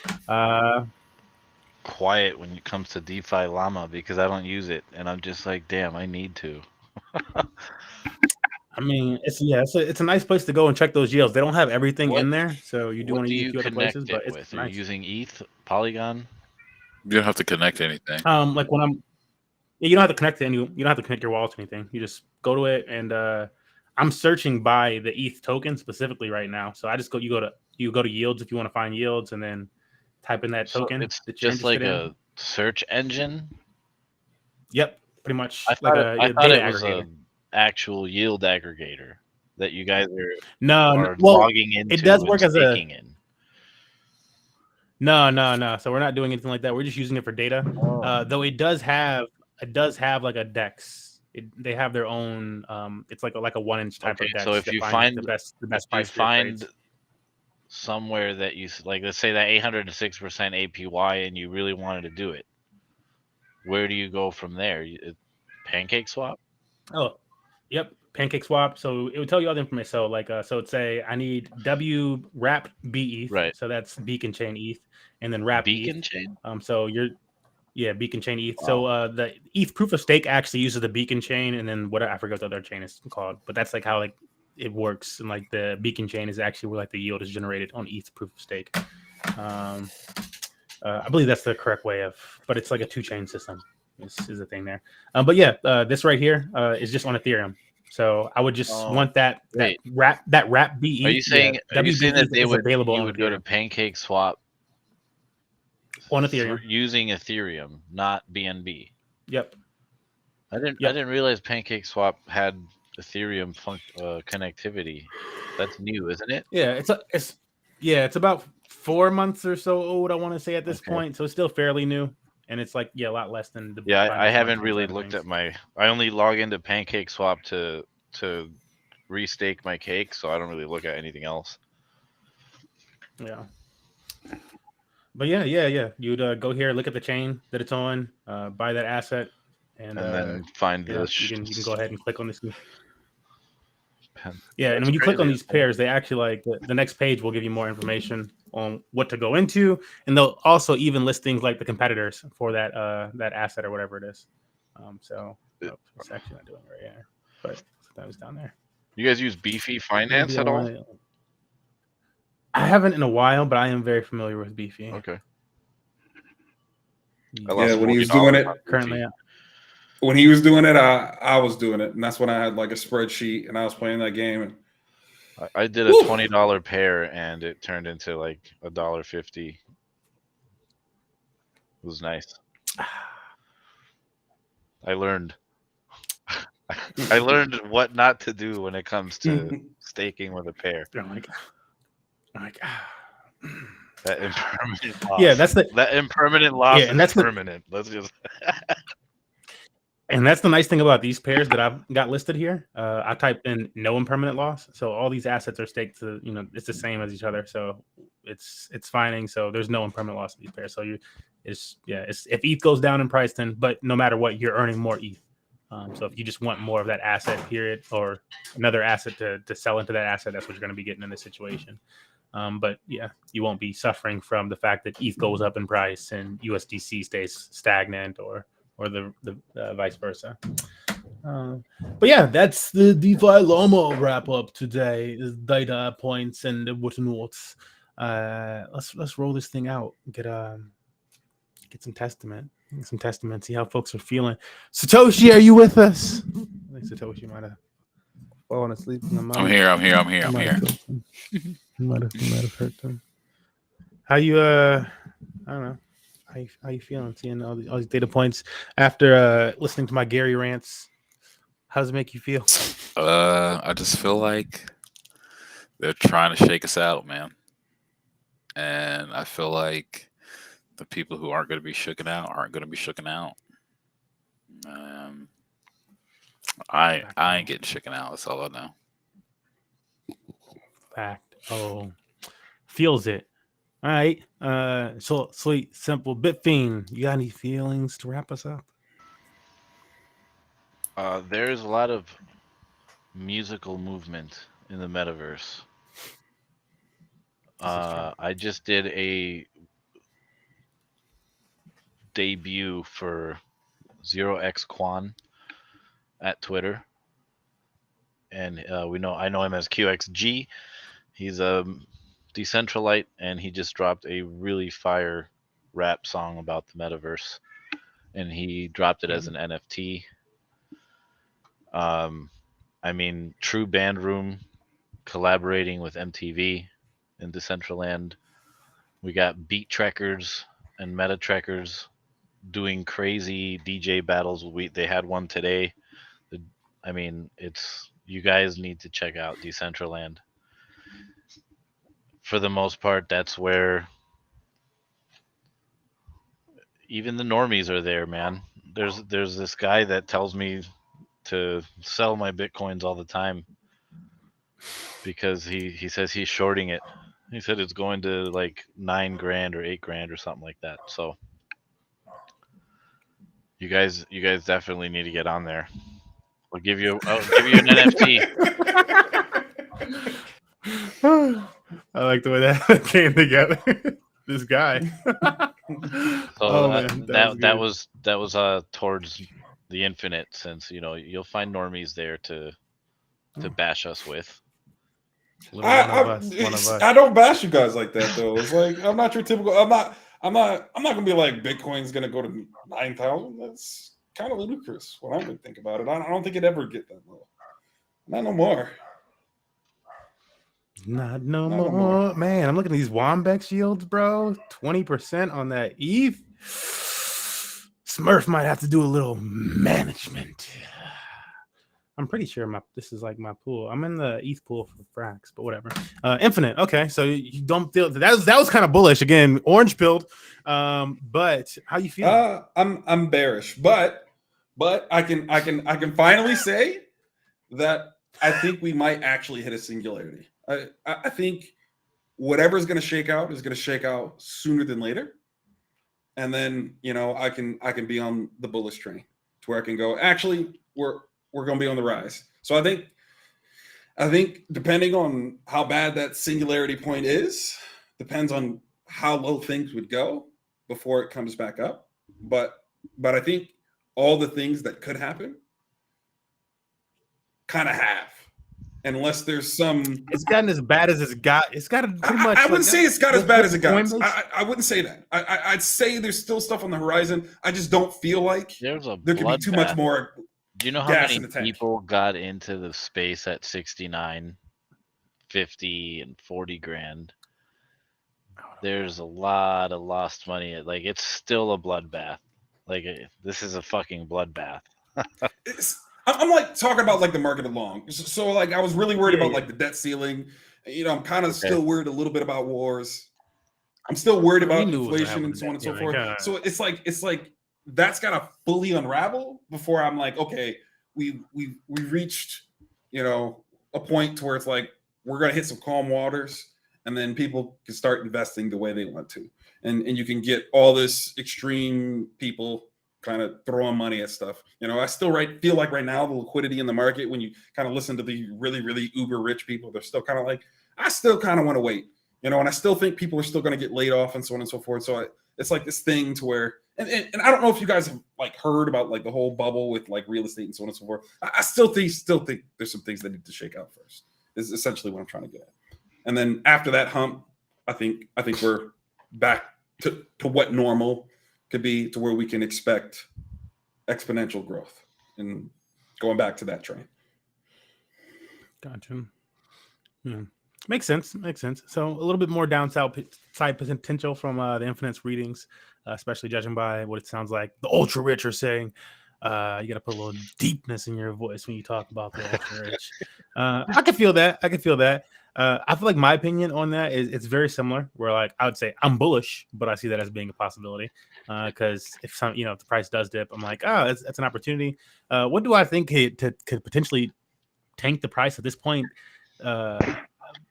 quiet when it comes to DeFi Llama because I don't use it, and I'm just like, damn, I need to. I mean, it's a nice place to go and check those yields. They don't have everything in there, so you do want to use a few other places. But it's nice. Are you using ETH, Polygon? You don't have to connect anything. Like when you don't have to connect to you don't have to connect your wallet to anything. You just go to it, and I'm searching by the ETH token specifically right now. So I just you go to yields if you want to find yields, and then type in that token. It's just like a search engine. Yep, pretty much. I thought it was an actual yield aggregator that you guys are logging into. It does work as a. In. No. So we're not doing anything like that. We're just using it for data. Though it does have like a DEX. They have their own. It's like a 1-inch type of DEX. So if you find the best price, somewhere that you like, let's say that 806% APY, and you really wanted to do it, where do you go from there? Pancake Swap? Oh, yep. Pancake Swap. So it would tell you all the information. So like, so it'd say I need W wrap B ETH. Right. So that's beacon chain ETH, and then wrap beacon ETH. chain. So beacon chain ETH. Wow. So the ETH proof of stake actually uses the beacon chain, and then I forgot what the other chain is called, but that's like how like it works. And like the beacon chain is actually where like the yield is generated on ETH proof of stake. I believe that's the correct way but it's like a 2-chain system. This is the thing there. But yeah, this right here is just on Ethereum. So I would just want that wrap BE. Are you saying that they would available? You would go to Pancake Swap On Ethereum. using Ethereum, not BNB. Yep. I didn't realize PancakeSwap had Ethereum connectivity. That's new, isn't it? Yeah, it's about 4 months or so old, I want to say at this point. So it's still fairly new, and it's like a lot less than the Yeah, I Binance haven't Smart Chain really side of looked things. at I only log into PancakeSwap to restake my cake, so I don't really look at anything else. Yeah. But yeah. You'd go here, look at the chain that it's on, buy that asset, and then find you can go ahead and click on this. Yeah, and when you click on these pairs, they actually the next page will give you more information on what to go into, and they'll also even list things like the competitors for that that asset or whatever it is. It's actually not doing it right here, but that was down there. You guys use Beefy Finance at all? I haven't in a while, but I am very familiar with Beefy. Okay. Yeah, when he was doing it currently. When he was doing it, I was doing it, and that's when I had like a spreadsheet, and I was playing that game. And I did a $20 pair, and it turned into like $1.50. It was nice. I learned. I learned what not to do when it comes to staking with a pair. That impermanent loss. Yeah, that impermanent loss. Yeah, and that's permanent. Let's just. And that's the nice thing about these pairs that I've got listed here. I typed in no impermanent loss, so all these assets are staked to it's the same as each other, so it's finding. So there's no impermanent loss in these pairs. So it's if ETH goes down in price, then but no matter what, you're earning more ETH. So if you just want more of that asset, period, or another asset to sell into that asset, that's what you're going to be getting in this situation. But yeah, you won't be suffering from the fact that ETH goes up in price and USDC stays stagnant or the vice versa. But yeah, that's the DeFi Llama wrap up today. Is data points and whatnots. Let's roll this thing out. Get some testament. Get some testament. See how folks are feeling. Satoshi, are you with us? I think Satoshi might have fallen asleep. I'm here. Might have hurt them. How you? I don't know. How you feeling seeing all these data points after listening to my Gary rants? How does it make you feel? I just feel like they're trying to shake us out, man. And I feel like the people who aren't going to be shooken out aren't going to be shooken out. I ain't getting shooken out. That's all I know. Fact. Oh, feels it. All right. Short, sweet, simple. Bitfiend, you got any feelings to wrap us up? There's a lot of musical movement in the metaverse. I just did a debut for 0x Quan at Twitter, and I know him as QXG. He's a Decentralite, and he just dropped a really fire rap song about the metaverse, and he dropped it as an NFT. I mean, True Band Room collaborating with MTV in Decentraland. We got Beat Trekkers and Meta Trekkers doing crazy DJ battles. They had one today. I mean, you guys need to check out Decentraland. For the most part, that's where even the normies are there, man. There's this guy that tells me to sell my Bitcoins all the time because he says he's shorting it. He said it's going to like $9,000 or $8,000 or something like that. So you guys definitely need to get on there. I'll give you an NFT. I like the way that came together. This guy. So that was towards the infinite, since you'll find normies there to bash us with. I don't bash you guys like that though. It's like I'm not your typical. I'm not gonna be like Bitcoin's gonna go to 9,000. That's kind of ludicrous when I would think about it. I don't think it ever get that low. Not no more. Not no Not no more. more. Man, I'm looking at these Wombex yields, bro. 20% on that ETH. Smurf might have to do a little management. I'm pretty sure this is like my pool. I'm in the ETH pool for Frax, but whatever. Infinite. Okay, so you don't feel that was kind of bullish again. Orange pilled. But how you feeling? I'm bearish, but I can finally say that I think we might actually hit a singularity. I think whatever's going to shake out is going to shake out sooner than later, and then I can be on the bullish train to where I can go. Actually, we're going to be on the rise. So I think depending on how bad that singularity point is, depends on how low things would go before it comes back up. But I think all the things that could happen kind of have, unless there's some. It's gotten as bad as it's got. It's gotten pretty much. I wouldn't say it's got as bad as it got. Coinbase? I wouldn't say that. I'd say there's still stuff on the horizon. I just don't feel like there could be too much more. Do you know how gas many in the tank. people got into the space at 69, 50, and 40 grand? There's a lot of lost money. Like, it's still a bloodbath. Like, this is a fucking bloodbath. I'm like talking about like the market along. So like I was really worried about like the debt ceiling. I'm kind of still worried a little bit about wars. I'm still worried about inflation and so on and so forth. So it's like that's gotta fully unravel before I'm like, okay, we reached a point to where it's like we're gonna hit some calm waters, and then people can start investing the way they want to, and you can get all this extreme people kind of throwing money at stuff. I still feel like right now the liquidity in the market, when you kind of listen to the really, really uber rich people, they're still kind of like, I still kind of want to wait, and I still think people are still going to get laid off and so on and so forth. So it's like this thing to where, and I don't know if you guys have like heard about like the whole bubble with like real estate and so on and so forth. I still think there's some things that need to shake out first. Is essentially what I'm trying to get at. And then after that hump, I think we're back to what normal could be, to where we can expect exponential growth and going back to that train. Gotcha. Yeah. Makes sense. So a little bit more downside potential from the Infinite's readings, especially judging by what it sounds like the ultra rich are saying. You got to put a little deepness in your voice when you talk about the ultra rich. I can feel that. I feel like my opinion on that is it's very similar. Where like I would say I'm bullish, but I see that as being a possibility. Because if if the price does dip, I'm like, oh, that's an opportunity. What do I think could potentially tank the price at this point?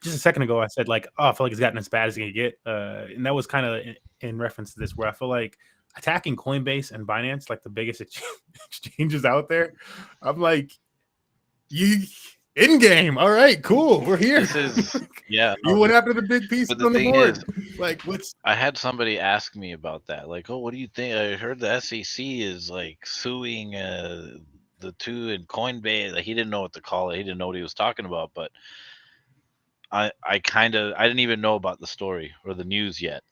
Just a second ago, I said like, oh, I feel like it's gotten as bad as it can get, and that was kind of in reference to this, where I feel like attacking Coinbase and Binance, like the biggest exchanges out there, I'm like, you in game, all right, cool, we're here. This is yeah. You went after the big pieces on the board. Like, I had somebody ask me about that. Like, oh, what do you think? I heard the SEC is like suing the two in Coinbase. Like, he didn't know what to call it. He didn't know what he was talking about, but. I didn't even know about the story or the news yet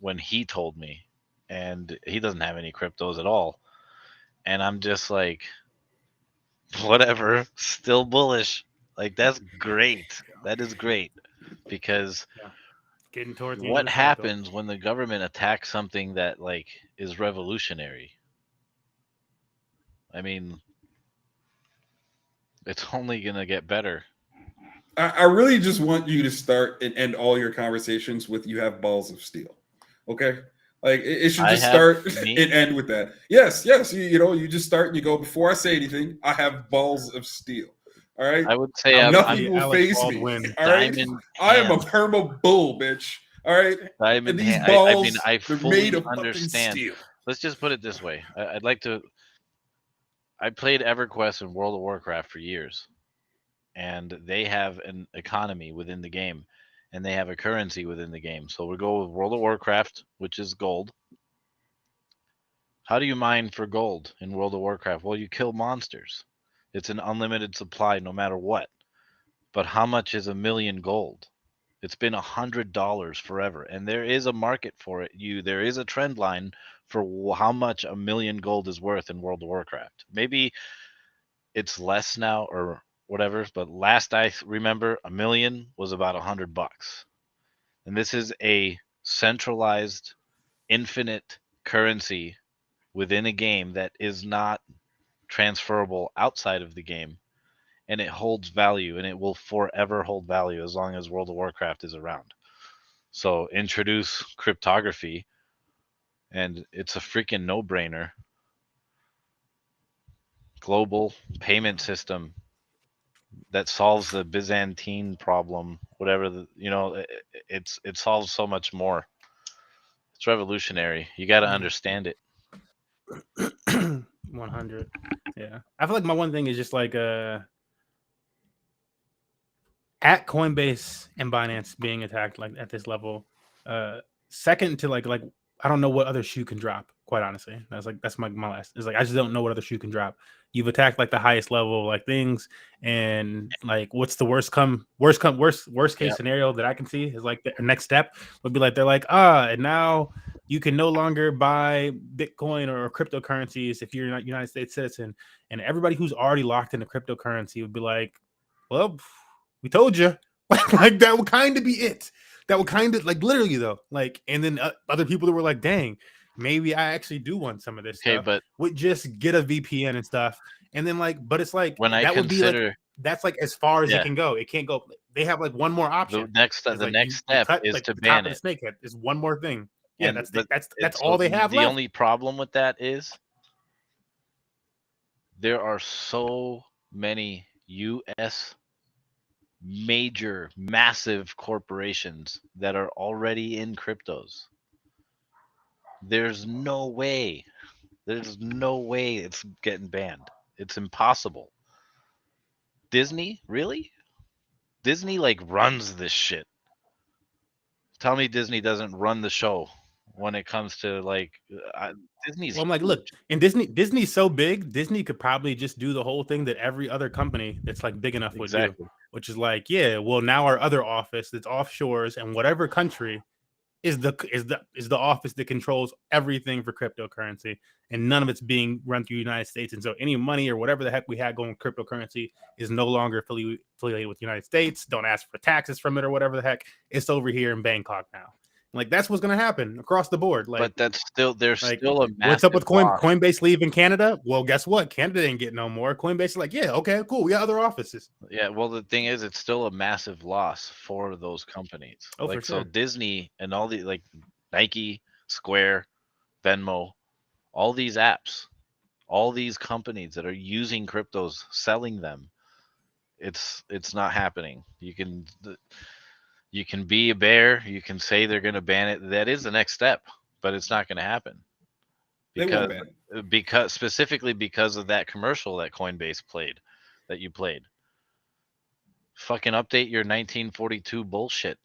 when he told me, and he doesn't have any cryptos at all. And I'm just like, whatever, still bullish. Like, that's great. That is great, because getting towards what happens when the government attacks something that like is revolutionary? I mean, it's only gonna get better. I really just want you to start and end all your conversations with "you have balls of steel." Okay, like it should just start and end with that. Yes. You just start and you go, before I say anything, I have balls of steel. All right. I would say nothing will phase me. All right. I am a perma bull, bitch. All right. Diamond and these hand. balls, I they're fully made of understand. steel. Let's just put it this way. I'd like to. I played EverQuest and World of Warcraft for years. And they have an economy within the game, and they have a currency within the game. So we go with World of Warcraft, which is gold. How do you mine for gold in World of Warcraft? Well, you kill monsters. It's an unlimited supply no matter what. But how much is 1,000,000 gold? It's been $100 forever, and there is a market for it. There is a trend line for how much 1,000,000 gold is worth in World of Warcraft. Maybe it's less now, or whatever. But last I remember, $1 million was about $100. And this is a centralized, infinite currency within a game that is not transferable outside of the game. And it holds value, and it will forever hold value as long as World of Warcraft is around. So introduce cryptography, and it's a freaking no-brainer. Global payment system that solves the Byzantine problem, whatever it solves so much more. It's revolutionary. You got to understand it. 100. Yeah, I feel like my one thing is just like at Coinbase and Binance being attacked like at this level. Second to like I don't know what other shoe can drop. Quite honestly, that's my last. It's like I just don't know what other shoe can drop. You've attacked like the highest level of like things, and like what's the worst case scenario that I can see is like the next step would be like they're like and now you can no longer buy Bitcoin or cryptocurrencies if you're not a United States citizen, and everybody who's already locked into cryptocurrency would be like, well, we told you. Like that would kind of be it. That would kind of like literally though, like, and then other people that were like, dang, maybe I actually do want some of this stuff. But would just get a VPN and stuff. And then like, but it's like, when that would be like, that's like as far as it can go. It can't go. They have like one more option. The next step is like, to ban it. Snakehead is one more thing. Yeah, and that's all they have the left. only problem with that is there are so many US major massive corporations that are already in cryptos. There's no way it's getting banned. It's impossible. Disney, really? Disney like runs this shit. Tell me Disney doesn't run the show when it comes to like Disney's. Well, I'm like, look, and Disney's so big, Disney could probably just do the whole thing that every other company that's like big enough would do, which is like, yeah, well, now our other office that's offshores and whatever country is the office that controls everything for cryptocurrency, and none of it's being run through the United States. And so any money or whatever the heck we had going cryptocurrency is no longer affiliated with the United States. Don't ask for taxes from it or whatever the heck. It's over here in Bangkok now. Like that's what's going to happen across the board. Like, but that's still there's like, still a what's up with loss. Coinbase leaving Canada? Well, guess what? Canada didn't get no more. Coinbase is like, yeah, okay, cool. We got other offices. Yeah, well, the thing is, it's still a massive loss for those companies. Oh, like for sure. So Disney and all the like Nike, Square, Venmo, all these apps, all these companies that are using cryptos, selling them, it's not happening. You can be a bear. You can say they're going to ban it. That is the next step, but it's not going to happen because specifically because of that commercial that Coinbase played, that you played. Fucking update your 1942 bullshit.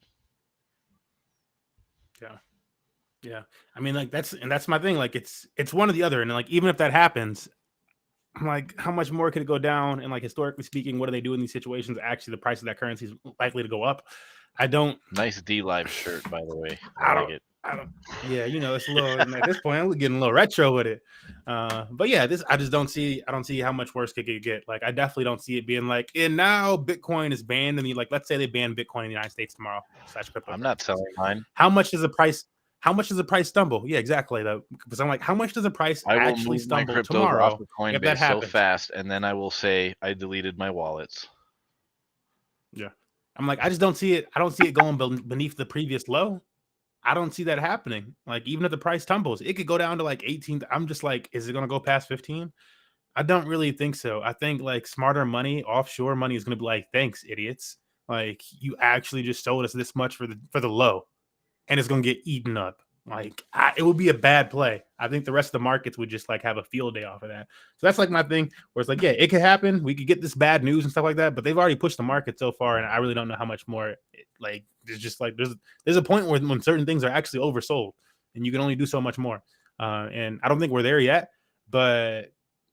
Yeah. I mean, like that's my thing. Like it's one or the other, and like even if that happens, I'm like, how much more could it go down? And like historically speaking, what do they do in these situations? Actually, the price of that currency is likely to go up. I don't. Nice D-Live shirt, by the way. I like don't. it. Yeah, it's a little at this point. I'm getting a little retro with it. But yeah, I don't see how much worse it could get. Like I definitely don't see it being like, and now Bitcoin is banned, and like let's say they ban Bitcoin in the United States tomorrow. I'm not selling mine. How much does the price stumble? Yeah, exactly. Though, because I'm like, how much does the price actually stumble tomorrow? Off of Coinbase if that happens so fast, and then I will say I deleted my wallets. Yeah, I'm like, I just don't see it. I don't see it going beneath the previous low. I don't see that happening. Like, even if the price tumbles, it could go down to like 18. I'm just like, is it going to go past 15? I don't really think so. I think like smarter money, offshore money is going to be like, thanks, idiots. Like, you actually just sold us this much for the low, and it's going to get eaten up. Like, it would be a bad play. I think the rest of the markets would just like have a field day off of that. So that's like my thing where it's like, yeah, it could happen. We could get this bad news and stuff like that, but they've already pushed the market so far. And I really don't know how much more like, it's just like, there's a point where when certain things are actually oversold and you can only do so much more. And I don't think we're there yet, but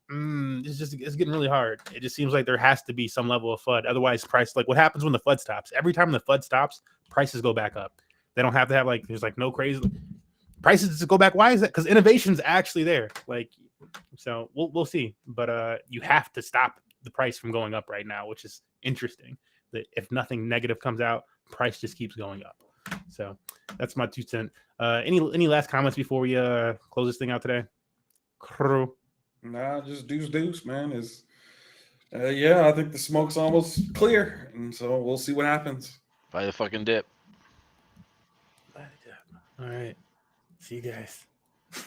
it's getting really hard. It just seems like there has to be some level of FUD. Otherwise price, like what happens when the FUD stops? Every time the FUD stops, prices go back up. They don't have to have like, there's like no crazy prices just go back. Why is that? Because innovation's actually there. Like, so we'll see. But you have to stop the price from going up right now, which is interesting. That if nothing negative comes out, price just keeps going up. So that's my 2 cents. Any last comments before we close this thing out today? Crew. Nah, just deuce, man. Is yeah, I think the smoke's almost clear, and so we'll see what happens. Buy the fucking dip. All right. See you guys.